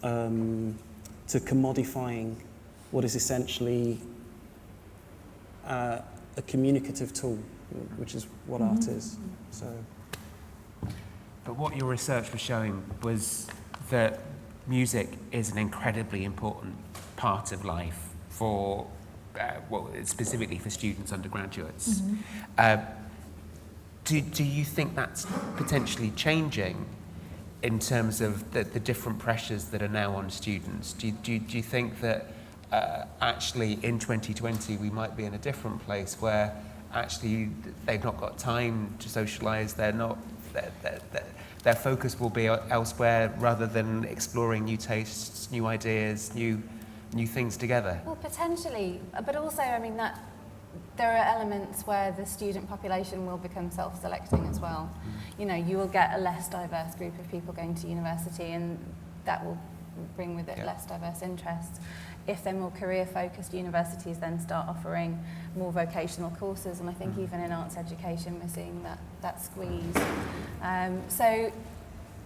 to commodifying what is essentially a communicative tool, which is what art is. So. But what your research was showing was that music is an incredibly important part of life for, specifically for students, undergraduates. Do you think that's potentially changing in terms of the different pressures that are now on students? Do you think that actually in 2020 we might be in a different place where actually they've not got time to socialise, their focus will be elsewhere rather than exploring new tastes, new ideas, new things together? Well, potentially, but also, I mean, that there are elements where the student population will become self-selecting as well. You know, you will get a less diverse group of people going to university, and that will bring with it less diverse interests. If they're more career-focused, universities then start offering more vocational courses, and I think even in arts education we're seeing that squeeze. So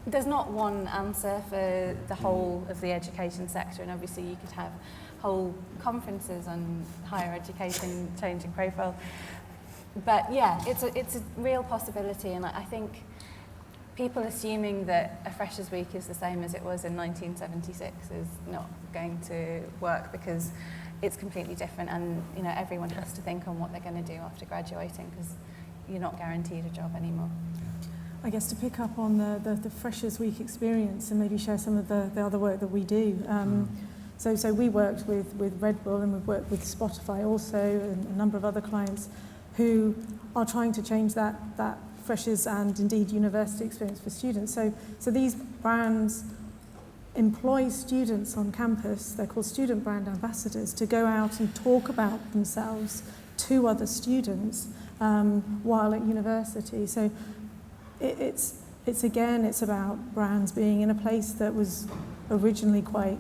there's not one answer for the whole of the education sector, and obviously you could have whole conferences on higher education changing profile. But yeah, it's a real possibility, and I think people assuming that a Freshers' Week is the same as it was in 1976 is not going to work, because it's completely different, and everyone has to think on what they're going to do after graduating, because you're not guaranteed a job anymore. I guess to pick up on the Freshers' Week experience and maybe share some of the other work that we do. So we worked with Red Bull, and we've worked with Spotify also, and a number of other clients who are trying to change that freshers and indeed university experience for students. So these brands employ students on campus, they're called student brand ambassadors, to go out and talk about themselves to other students while at university. So it's about brands being in a place that was originally quite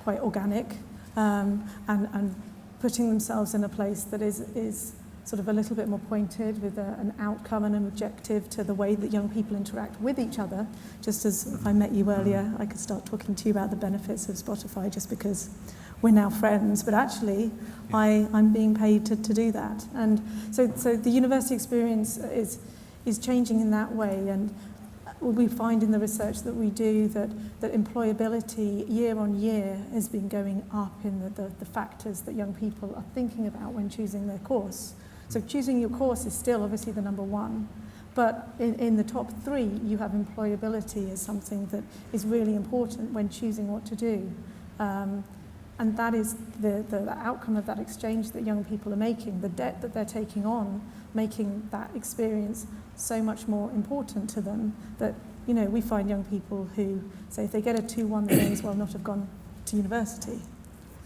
organic, and putting themselves in a place that is sort of a little bit more pointed, with an outcome and an objective to the way that young people interact with each other. Just as if I met you earlier, I could start talking to you about the benefits of Spotify just because we're now friends, but actually I'm being paid to do that. And so the university experience is changing in that way, and we find in the research that we do that employability year on year has been going up in the factors that young people are thinking about when choosing their course. So choosing your course is still obviously the number one, but in the top three you have employability as something that is really important when choosing what to do. And that is the outcome of that exchange that young people are making, the debt that they're taking on, making that experience so much more important to them, that we find young people who say if they get a 2-1 they may as well not have gone to university.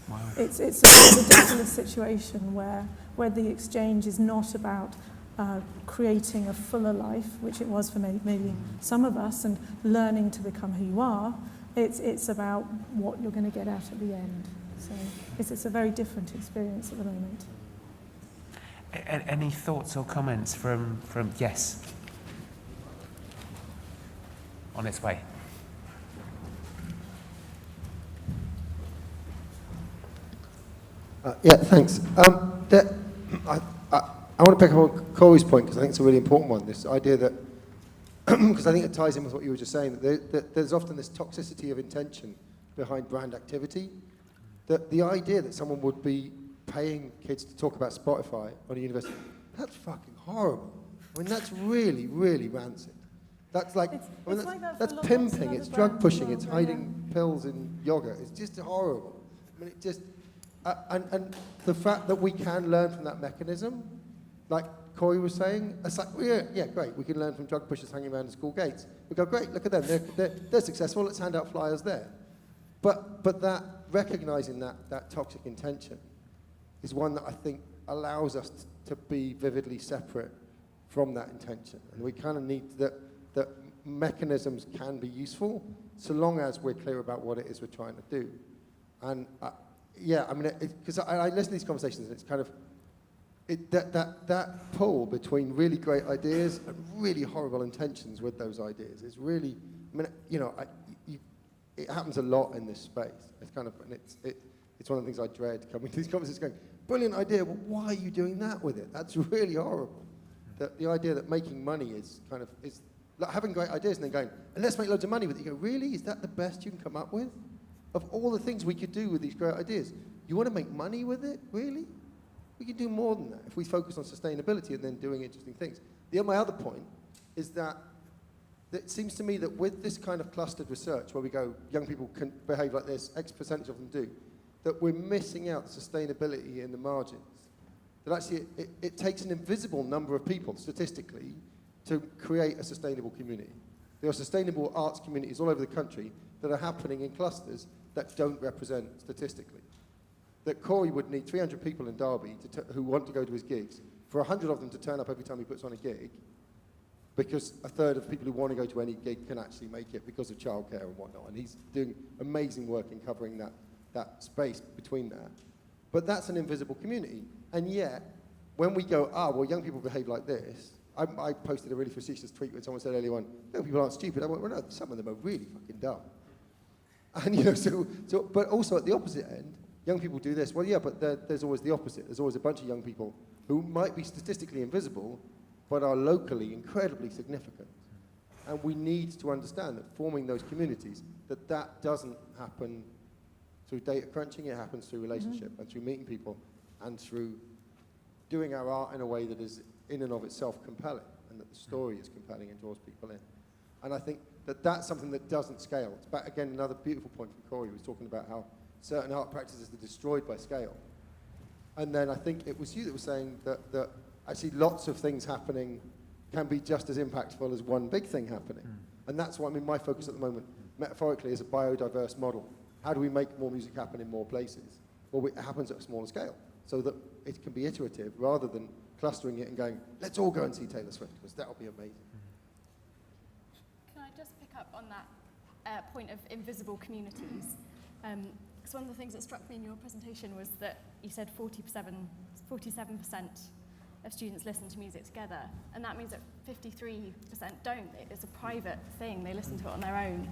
Wow. It's a ridiculous situation where the exchange is not about creating a fuller life, which it was for maybe some of us, and learning to become who you are. It's about what you're going to get out at the end. So it's a very different experience at the moment. Any thoughts or comments from yes? On its way. Yeah, thanks. I want to pick up on Corey's point, because I think it's a really important one, this idea that, because I think it ties in with what you were just saying, that there's often this toxicity of intention behind brand activity, that the idea that someone would be paying kids to talk about Spotify on a university, that's fucking horrible. I mean, that's really, really rancid. That's like, that's pimping, it's drug pushing, it's hiding pills in yogurt. It's just horrible. I mean, it just, and the fact that we can learn from that mechanism, like Corey was saying, it's like, well, yeah, great, we can learn from drug pushers hanging around the school gates. We go, great, look at them, they're successful, let's hand out flyers there. But that, recognizing that toxic intention is one that I think allows us to be vividly separate from that intention. And we kind of need that mechanisms can be useful so long as we're clear about what it is we're trying to do. And yeah, I mean, because I listen to these conversations and it's kind of, that pull between really great ideas and really horrible intentions with those ideas is really, I mean, it happens a lot in this space. It's kind of, and it's one of the things I dread coming to these conversations going, brilliant idea, but why are you doing that with it? That's really horrible. The idea that making money is kind of, is like having great ideas and then going, and let's make loads of money with it. You go, really? Is that the best you can come up with? Of all the things we could do with these great ideas, you want to make money with it? Really? We can do more than that if we focus on sustainability and then doing interesting things. My other point is that it seems to me that with this kind of clustered research where we go, young people can behave like this, X percentage of them do, that we're missing out sustainability in the margins. That actually it takes an invisible number of people, statistically, to create a sustainable community. There are sustainable arts communities all over the country that are happening in clusters that don't represent statistically. That Corey would need 300 people in Derby who want to go to his gigs, for 100 of them to turn up every time he puts on a gig, because a third of the people who want to go to any gig can actually make it because of childcare and whatnot. And he's doing amazing work in covering that space between that. But that's an invisible community. And yet, when we go, well, young people behave like this, I posted a really facetious tweet when someone said earlier on, no, people aren't stupid. I went, well, no, some of them are really fucking dumb. And, you know, but also at the opposite end, young people do this. Well, yeah, but there's always the opposite. There's always a bunch of young people who might be statistically invisible, but are locally incredibly significant. And we need to understand that forming those communities, that doesn't happen through data crunching, it happens through relationship and through meeting people and through doing our art in a way that is in and of itself compelling, and that the story is compelling and draws people in. And I think that that's something that doesn't scale. It's back again, another beautiful point from Corey, who was talking about how certain art practices are destroyed by scale. And then I think it was you that was saying that actually lots of things happening can be just as impactful as one big thing happening. And that's why, I mean, my focus at the moment, metaphorically, is a biodiverse model. How do we make more music happen in more places? Well, it happens at a smaller scale, so that it can be iterative rather than clustering it and going, let's all go and see Taylor Swift, because that'll be amazing. Can I just pick up on that point of invisible communities? Because one of the things that struck me in your presentation was that you said 47% of students listen to music together, and that means that 53% don't. It's a private thing. They listen to it on their own.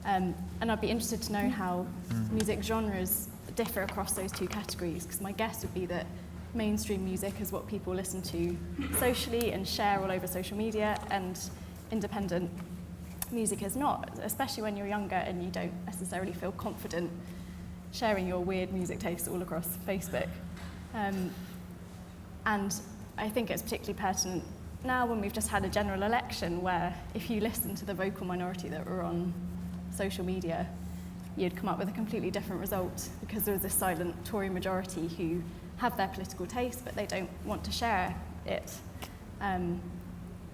And I'd be interested to know how music genres differ across those two categories, because my guess would be that mainstream music is what people listen to socially and share all over social media, and independent music is not, especially when you're younger and you don't necessarily feel confident sharing your weird music tastes all across Facebook. And I think it's particularly pertinent now when we've just had a general election, where if you listen to the vocal minority that were on social media, you'd come up with a completely different result, because there was this silent Tory majority who have their political taste, but they don't want to share it. And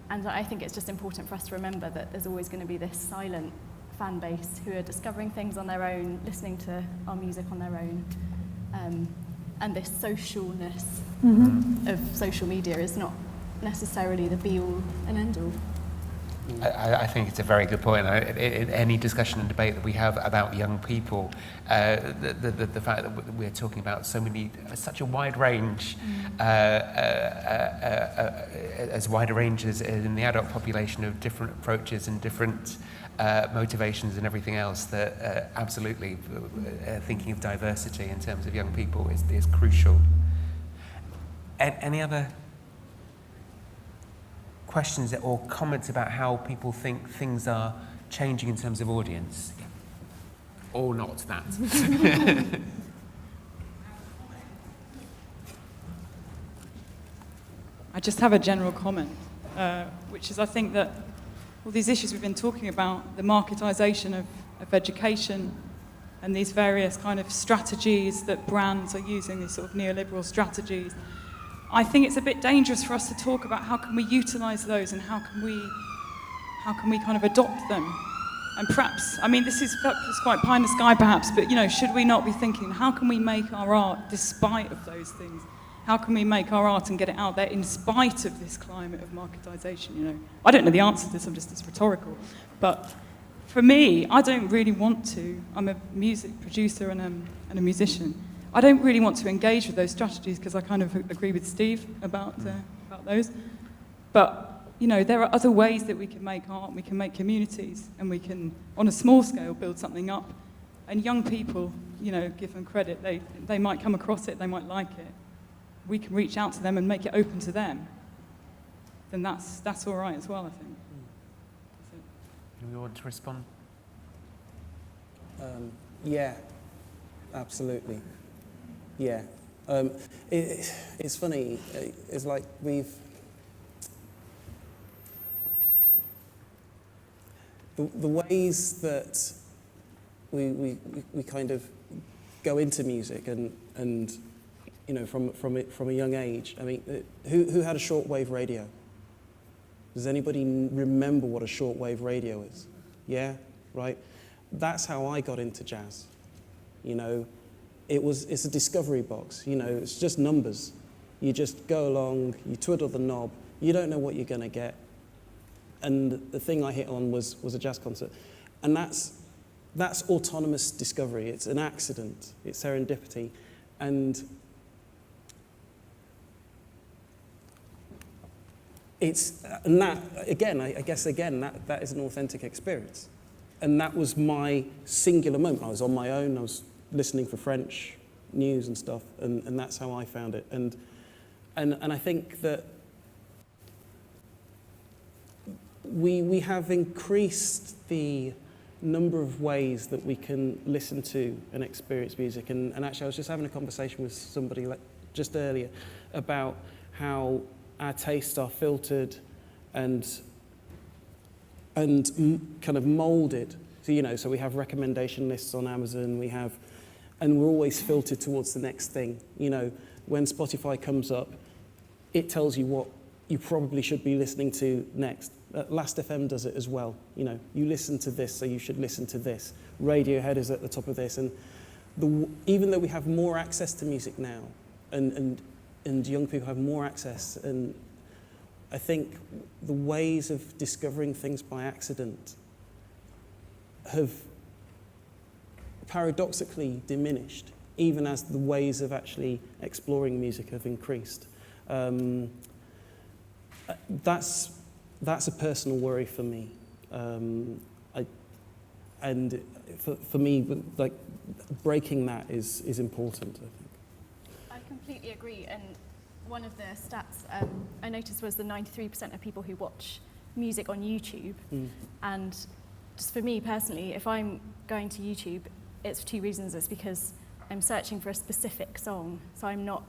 I think it's just important for us to remember that there's always going to be this silent fan base who are discovering things on their own, listening to our music on their own. And this socialness of social media is not necessarily the be-all and end-all. I think it's a very good point. In any discussion and debate that we have about young people, the fact that we're talking about such a wide range, as wide a range as in the adult population, of different approaches and different motivations and everything else, that absolutely thinking of diversity in terms of young people is crucial. Any other questions or comments about how people think things are changing in terms of audience? Or not that? I just have a general comment, which is, I think that all these issues we've been talking about, the marketisation of education and these various kind of strategies that brands are using, these sort of neoliberal strategies, I think it's a bit dangerous for us to talk about how can we utilise those and how can we kind of adopt them. And perhaps, I mean, this is quite pie in the sky perhaps, but, you know, should we not be thinking, how can we make our art despite of those things? How can we make our art and get it out there in spite of this climate of marketisation, you know? I don't know the answer to this, it's rhetorical. But for me, I don't really want to. I'm a music producer and a musician. I don't really want to engage with those strategies because I kind of agree with Steve about those. But, you know, there are other ways that we can make art, we can make communities, and we can, on a small scale, build something up. And young people, you know, give them credit. They might come across it, they might like it. We can reach out to them and make it open to them. Then that's all right as well, I think. Do you want to respond? Yeah, absolutely. Yeah. It's funny. It's like the ways that we kind of go into music and you know, from a young age. I mean, who had a shortwave radio? Does anybody remember what a shortwave radio is? Yeah, right. That's how I got into jazz. You know, it's a discovery box. You know, it's just numbers. You just go along, you twiddle the knob. You don't know what you're going to get. And the thing I hit on was a jazz concert, and that's autonomous discovery. It's an accident. It's serendipity, and and that, again, I guess, that is an authentic experience. And that was my singular moment. I was on my own, I was listening for French news and stuff, and that's how I found it. And I think that we have increased the number of ways that we can listen to and experience music. And actually, I was just having a conversation with somebody just earlier about how our tastes are filtered and kind of molded. So, so we have recommendation lists on Amazon, and we're always filtered towards the next thing. When Spotify comes up, it tells you what you probably should be listening to next. Last.fm does it as well. You listen to this, so you should listen to this. Radiohead is at the top of this. And even though we have more access to music now, and young people have more access, and I think the ways of discovering things by accident have paradoxically diminished, even as the ways of actually exploring music have increased. That's a personal worry for me. And for me, like, breaking that is important, I think. I completely agree. And one of the stats I noticed was the 93% of people who watch music on YouTube. And just for me personally, if I'm going to YouTube, it's for two reasons. It's because I'm searching for a specific song. So I'm not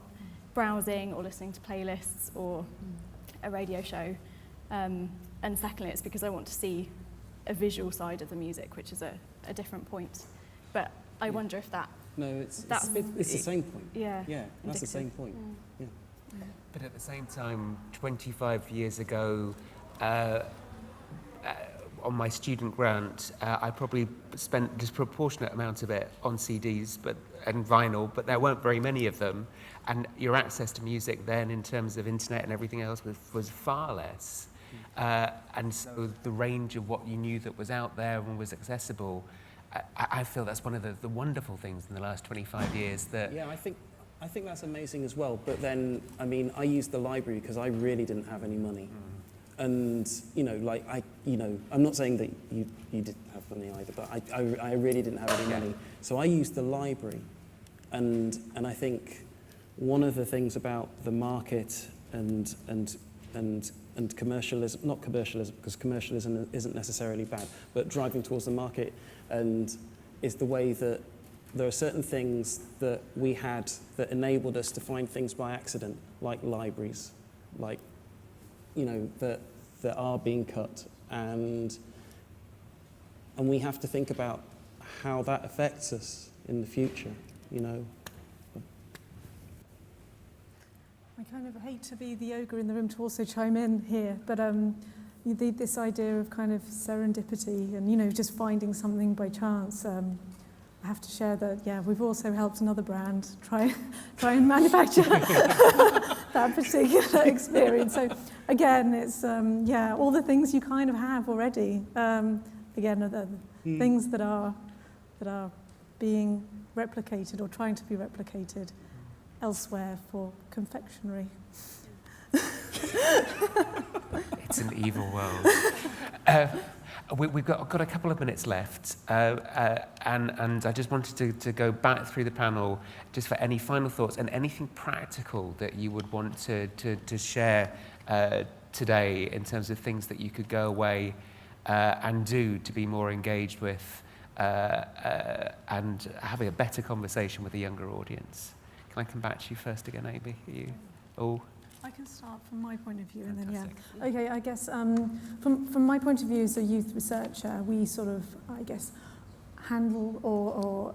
browsing or listening to playlists or a radio show. And secondly, it's because I want to see a visual side of the music, which is a different point. But I wonder if that... No, it's the same point. Yeah, that's the same point. Yeah. But at the same time, 25 years ago, on my student grant, I probably spent a disproportionate amount of it on CDs and vinyl, but there weren't very many of them. And your access to music then, in terms of internet and everything else, was far less. And so the range of what you knew that was out there and was accessible, I feel that's one of the wonderful things in the last 25 years. Yeah, I think that's amazing as well. But then, I mean, I used the library because I really didn't have any money. And, I'm not saying that you didn't have money either, but I really didn't have any money. So I used the library. And I think one of the things about the market and commercialism, not commercialism, because commercialism isn't necessarily bad, but driving towards the market, and is the way that there are certain things that we had that enabled us to find things by accident, like libraries, like, that are being cut, and we have to think about how that affects us in the future, I kind of hate to be the ogre in the room to also chime in here, but this idea of kind of serendipity and, just finding something by chance, I have to share that, we've also helped another brand try and manufacture that particular experience. So again, it's, all the things you kind of have already, again, are the things that are being replicated or trying to be replicated elsewhere for confectionery. It's an evil world. We've got a couple of minutes left, and I just wanted to go back through the panel just for any final thoughts and anything practical that you would want to share today in terms of things that you could go away and do to be more engaged with and having a better conversation with a younger audience. Can I come back to you first again, Amy? I can start from my point of view, and then Okay, I guess from my point of view as a youth researcher, we sort of, handle or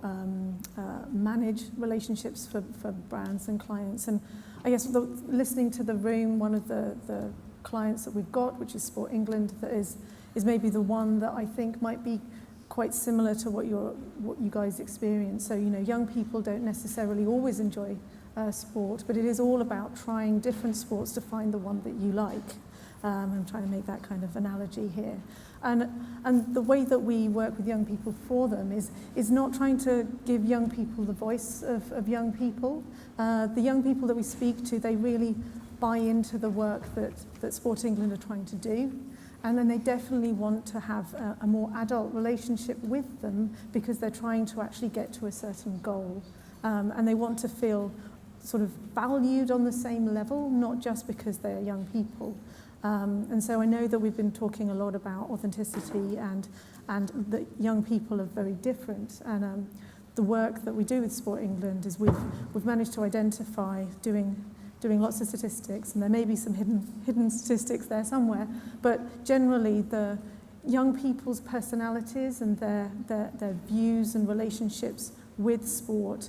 manage relationships for brands and clients. And I guess listening to the room, one of the clients that we've got, which is Sport England, that is maybe the one that I think might be quite similar to what you guys experience. So, young people don't necessarily always enjoy sport, but it is all about trying different sports to find the one that you like. I'm trying to make that kind of analogy here. And the way that we work with young people for them is not trying to give young people the voice of young people. The young people that we speak to, they really buy into the work that Sport England are trying to do. And then they definitely want to have a more adult relationship with them because they're trying to actually get to a certain goal. And they want to feel sort of valued on the same level, not just because they're young people. And so I know that we've been talking a lot about authenticity and that young people are very different. And the work that we do with Sport England is we've managed to identify doing lots of statistics, and there may be some hidden statistics there somewhere, but generally the young people's personalities and their views and relationships with sport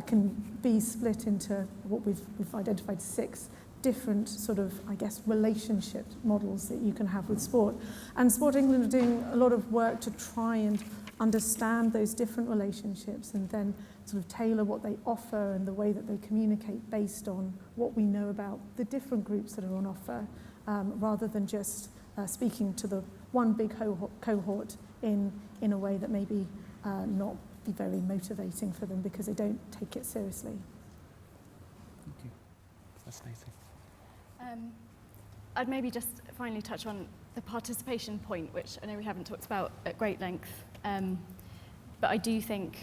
can be split into what we've identified 6 different sort of, I guess, relationship models that you can have with sport. And Sport England are doing a lot of work to try and understand those different relationships and then sort of tailor what they offer and the way that they communicate based on what we know about the different groups that are on offer, rather than just speaking to the one big cohort in a way that maybe not be very motivating for them because they don't take it seriously. Thank you. Fascinating. I'd maybe just finally touch on the participation point, which I know we haven't talked about at great length, but I do think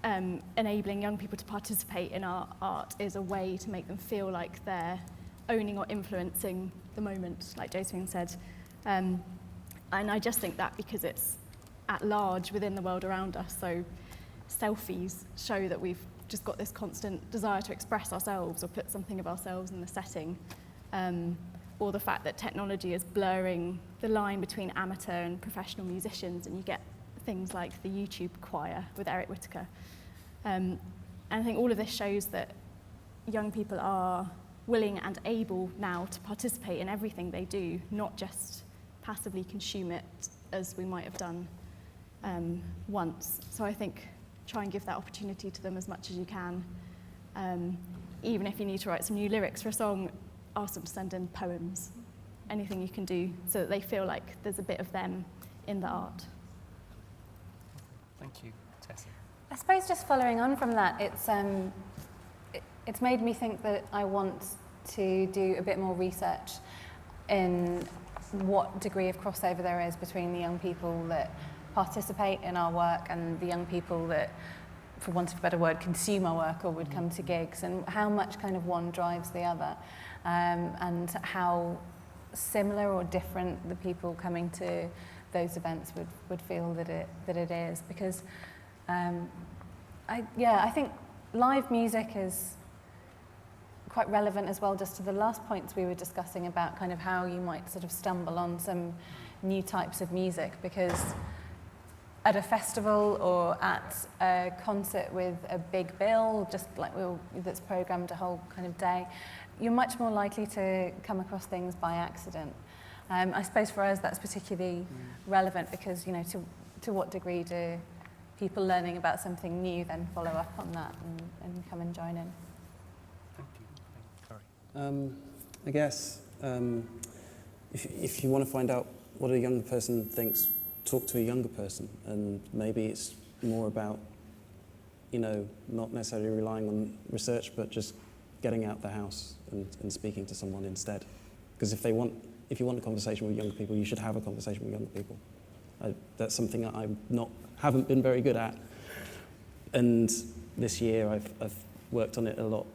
enabling young people to participate in our art is a way to make them feel like they're owning or influencing the moment, like Josephine said. And I just think that because it's at large within the world around us, so selfies show that we've just got this constant desire to express ourselves or put something of ourselves in the setting, or the fact that technology is blurring the line between amateur and professional musicians, and you get things like the YouTube choir with Eric Whittaker. And I think all of this shows that young people are willing and able now to participate in everything they do, not just passively consume it as we might have done once. So I think try and give that opportunity to them as much as you can. Even if you need to write some new lyrics for a song, ask them to send in poems, anything you can do so that they feel like there's a bit of them in the art. Thank you, Tessa. I suppose just following on from that, it's made me think that I want to do a bit more research in what degree of crossover there is between the young people that participate in our work and the young people that, for want of a better word, consume our work or would come to gigs, and how much kind of one drives the other, and how similar or different the people coming to those events would feel that it is. Because I think live music is quite relevant as well, just to the last points we were discussing about kind of how you might sort of stumble on some new types of music, because at a festival or at a concert with a big bill, just like that's programmed a whole kind of day, you're much more likely to come across things by accident. I suppose for us that's particularly relevant because, you know, to what degree do people learning about something new then follow up on that and come and join in? Thank you. Sorry. I guess if you want to find out what a young person thinks, talk to a younger person, and maybe it's more about, you know, not necessarily relying on research, but just getting out the house and speaking to someone instead. Because if you want a conversation with younger people, you should have a conversation with younger people. That's something that I haven't been very good at, and this year I've worked on it a lot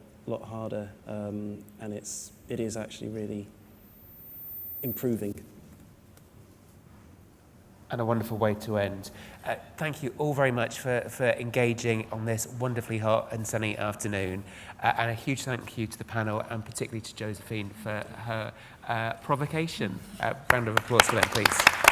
harder, and it is actually really improving. And a wonderful way to end. Thank you all very much for engaging on this wonderfully hot and sunny afternoon. And a huge thank you to the panel, and particularly to Josephine for her provocation. Round of applause for them, please.